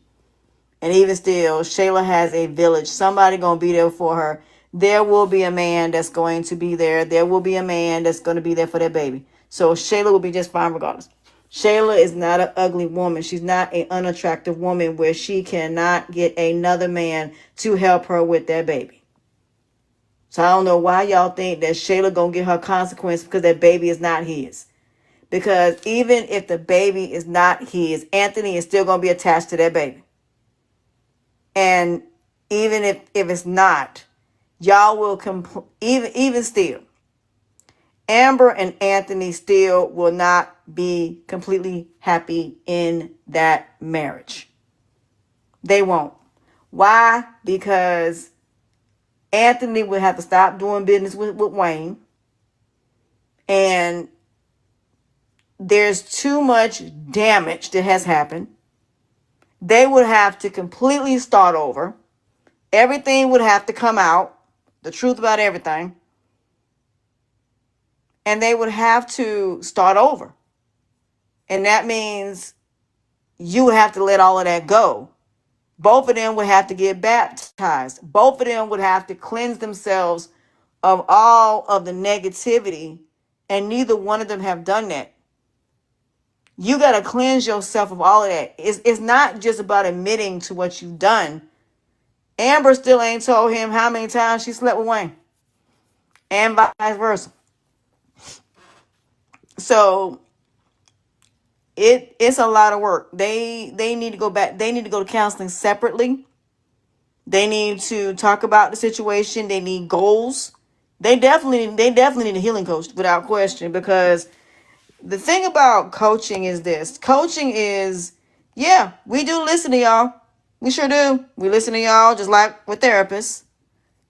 And even still, Shayla has a village. Somebody going to be there for her. There will be a man that's going to be there. There will be a man that's going to be there for that baby. So Shayla will be just fine regardless. Shayla is not an ugly woman. She's not an unattractive woman where she cannot get another man to help her with that baby. So I don't know why y'all think that Shayla gonna get her consequence because that baby is not his. Because even if the baby is not his, Anthony is still gonna be attached to that baby. And even if it's not, y'all will even still, Amber and Anthony still will not be completely happy in that marriage. They won't. Why? Because Anthony would have to stop doing business with Wayne. And there's too much damage that has happened. They would have to completely start over. Everything would have to come out. The truth about everything. And they would have to start over. And that means you would have to let all of that go. Both of them would have to get baptized. Both of them would have to cleanse themselves of all of the negativity. And neither one of them have done that. You got to cleanse yourself of all of that. It's not just about admitting to what you've done. Amber still ain't told him how many times she slept with Wayne. And vice versa. So it's a lot of work. They need to go back. They need to go to counseling separately. They need to talk about the situation. They need goals. They definitely need a healing coach without question, because the thing about coaching is this. Coaching is, yeah, we do listen to y'all. We sure do. We listen to y'all just like with therapists,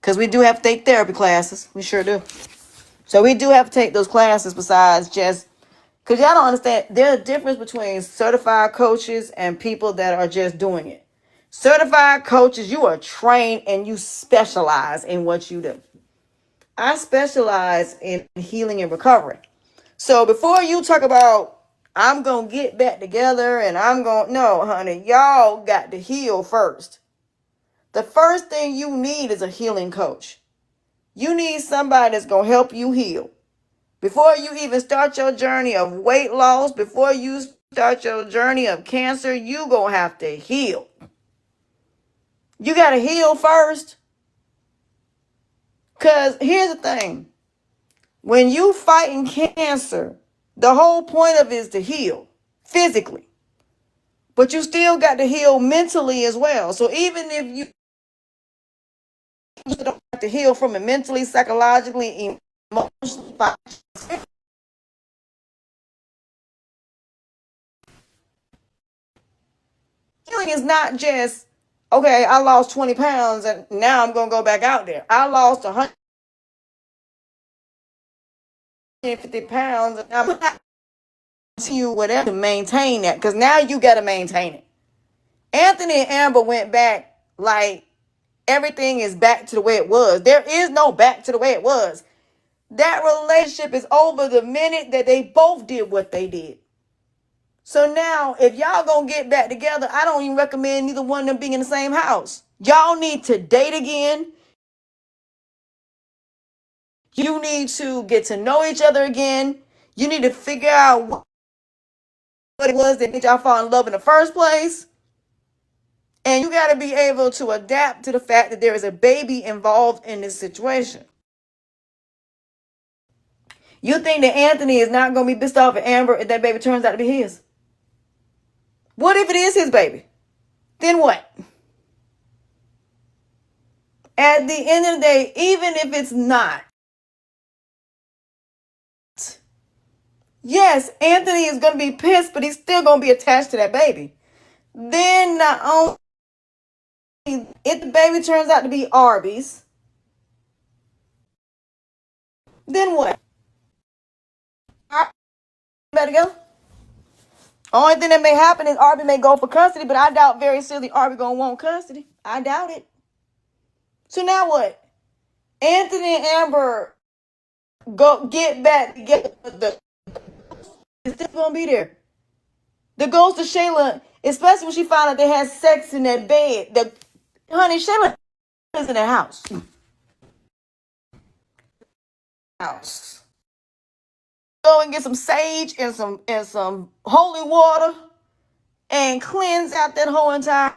because we do have to take therapy classes. We sure do. So we do have to take those classes besides just, because y'all don't understand, there's a difference between certified coaches and people that are just doing it. Certified coaches, you are trained and you specialize in what you do. I specialize in healing and recovery. So before you talk about, I'm going to get back together and no, honey, y'all got to heal first. The first thing you need is a healing coach. You need somebody that's going to help you heal. Before you even start your journey of weight loss, before you start your journey of cancer, you going to have to heal. You got to heal first. Because here's the thing. When you fighting cancer, the whole point of it is to heal physically. But you still got to heal mentally as well. So even if you don't have to heal from it mentally, psychologically, emotionally, healing is not just, okay, I lost 20 pounds and now I'm going to go back out there. I lost 150 pounds and I'm to you whatever to maintain that, because now you got to maintain it. Anthony and Amber went back like everything is back to the way it was. There is no back to the way it was. That relationship is over the minute that they both did what they did. So now, if y'all gonna get back together, I don't even recommend neither one of them being in the same house. Y'all need to date again. You need to get to know each other again. You need to figure out what it was that made y'all fall in love in the first place. And you got to be able to adapt to the fact that there is a baby involved in this situation. You think that Anthony is not going to be pissed off at Amber if that baby turns out to be his? What if it is his baby? Then what? At the end of the day, even if it's not, yes, Anthony is going to be pissed, but he's still going to be attached to that baby. Then not only if the baby turns out to be Arby's, then what? Better go. Only thing that may happen is Arby may go for custody, but I doubt very seriously Arby gonna want custody. I doubt it. So now what? Anthony and Amber go get back together. It's still gonna be there. The ghost of Shayla, especially when she found out they had sex in that bed. Honey, Shayla is in the house. Go and get some sage and some holy water and cleanse out that whole entire.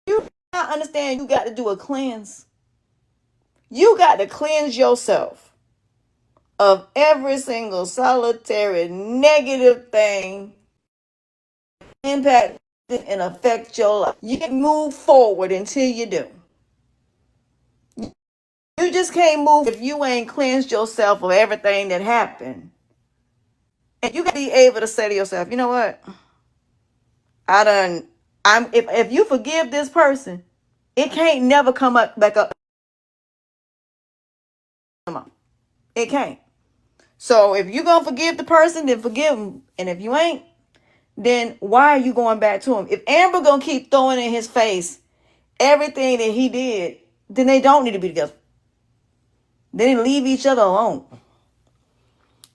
You not understand. You got to do a cleanse. You got to cleanse yourself of every single solitary negative thing impact and affect your life. You can move forward until you do. You just can't move if you ain't cleansed yourself of everything that happened. And you got to be able to say to yourself, you know what? If you forgive this person, it can't never come up back up. It can't. So if you're going to forgive the person, then forgive them. And if you ain't, then why are you going back to him? If Amber going to keep throwing in his face everything that he did, then they don't need to be together. They need to leave each other alone.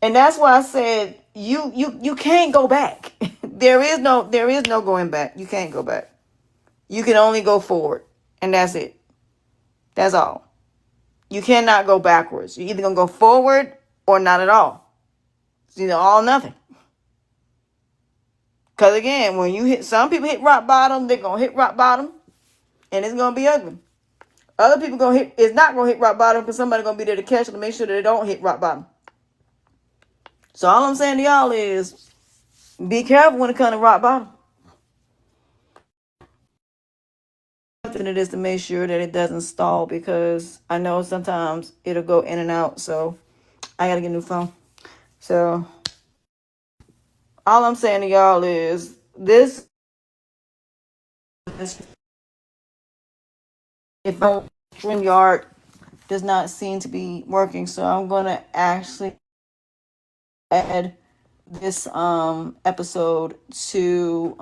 And that's why I said you can't go back. There is no going back. You can't go back. You can only go forward. And that's it. That's all. You cannot go backwards. You're either going to go forward or not at all. It's either all or nothing. Because again, when some people hit rock bottom, they're going to hit rock bottom and it's going to be ugly. Other people it's not going to hit rock bottom because somebody's going to be there to catch them to make sure that they don't hit rock bottom. So all I'm saying to y'all is be careful when it comes to rock bottom. It is to make sure that it doesn't stall because I know sometimes it'll go in and out. So I got to get a new phone. So all I'm saying to y'all is this if my StreamYard does not seem to be working, so I'm gonna actually add this episode to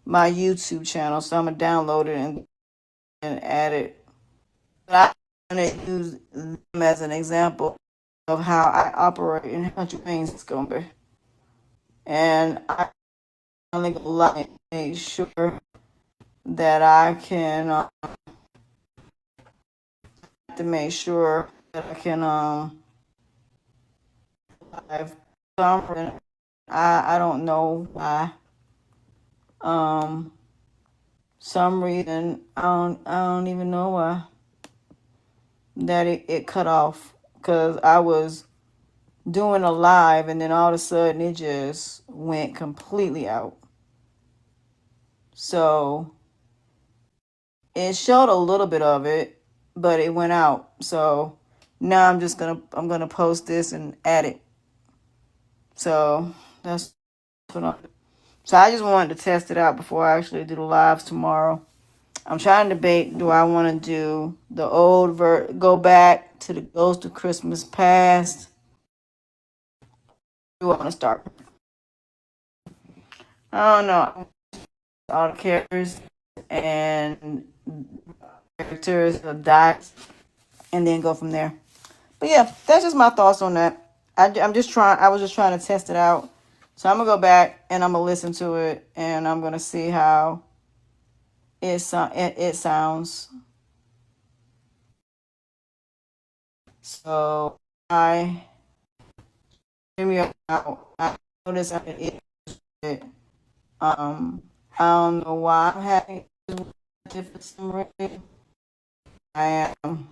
my YouTube channel. So I'm gonna download it and add it. But I'm gonna use them as an example of how I operate in country things it's gonna be. And I only like to make sure that I can live some. I don't know why. Some reason I don't even know why that it cut off because I was doing a live and then all of a sudden it just went completely out. So it showed a little bit of it, but it went out. So now I'm gonna post this and add it. So that's what so I just wanted to test it out before I actually do the lives tomorrow. I'm trying to debate, do I want to do the old go back to the Ghost of Christmas Past? Do I want to start? I don't know. All the characters and characters of died. and then go from there. But yeah, that's just my thoughts on that. I'm just trying. I was just trying to test it out. So I'm gonna go back and I'm gonna listen to it and I'm gonna see how it sounds. So I hear me out. I notice it. I don't know why I'm having it for some reason. I am.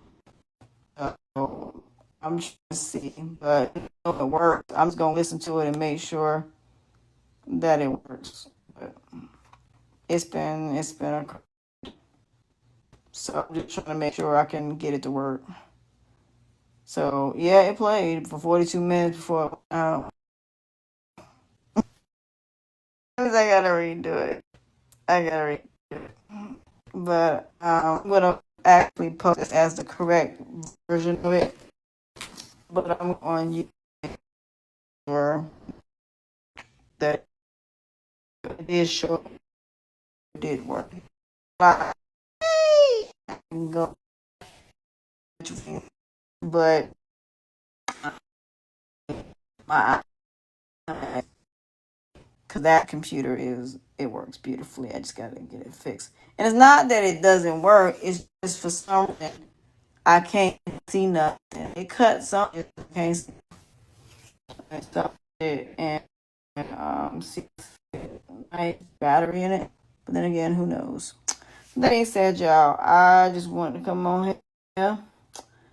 So I'm trying to see, but if it works, I'm just gonna listen to it and make sure that it works. But it's been a so I'm just trying to make sure I can get it to work. So yeah, it played for 42 minutes before. I gotta redo it. I gotta redo it. But I'm gonna actually post this as the correct version of it. But I'm on YouTube for that it did show it did work. I can go, but my because that computer it works beautifully. I just gotta get it fixed. And it's not that it doesn't work. It's just for some reason I can't see nothing. It cuts something. I can't see it and see my battery in it. But then again, who knows? That being said, y'all, I just wanted to come on here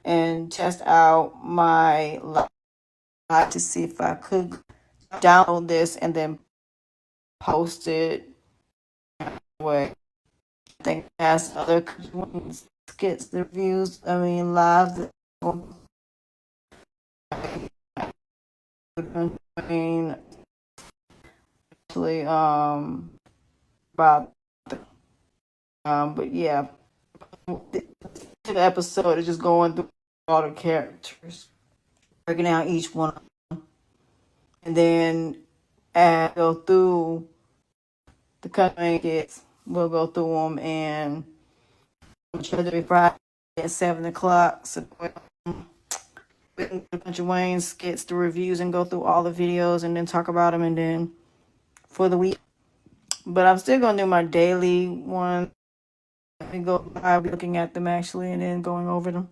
and test out my live to see if I could download this and then post it. Way I think as other skits, the reviews, I mean lives. I mean, actually, about but yeah, the episode is just going through all the characters, breaking out each one, and then go through the country kids. We'll go through them and try to be Friday at 7 o'clock. So we can get a bunch of Wayne skits, the reviews, and go through all the videos and then talk about them, and then for the week. But I'm still gonna do my daily one and go. I'll be looking at them actually, and then going over them.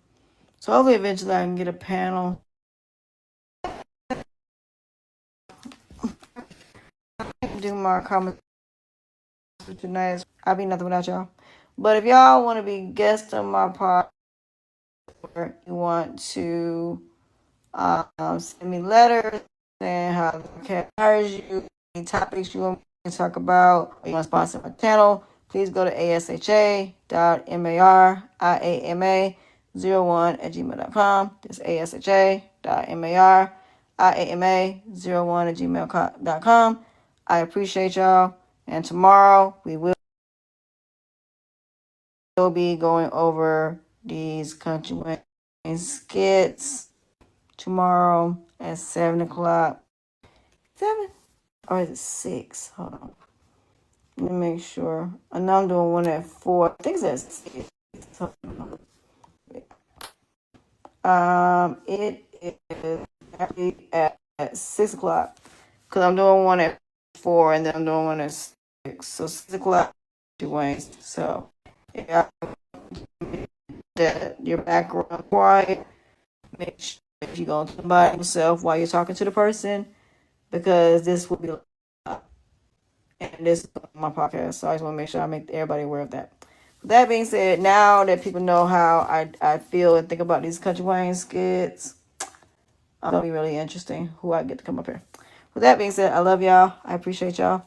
So hopefully, eventually, I can get a panel. Do my comments tonight. I'll be nothing without y'all. But if y'all want to be guests on my podcast, or you want to send me letters saying how the podcast hires you, any topics you want me to talk about, or you want to sponsor my channel, please go to asha.mariama01@gmail.com. That's asha.mariama01@gmail.com. I appreciate y'all. And tomorrow we will be going over these country skits tomorrow at 7 o'clock. 7? Or is it 6? Hold on. Let me make sure. I know I'm doing one at 4. I think it's at 6. It is actually at 6 o'clock. Because I'm doing one at 4 and then I'm doing one at 6. So 6 o'clock, Dwayne. So, yeah, that your background quiet. Make sure if you go to by yourself while you're talking to the person, because this will be and this is my podcast, so I just want to make sure I make everybody aware of that. With that being said, now that people know how I feel and think about these country Wayne skits, it'll be really interesting who I get to come up here. With that being said, I love y'all. I appreciate y'all.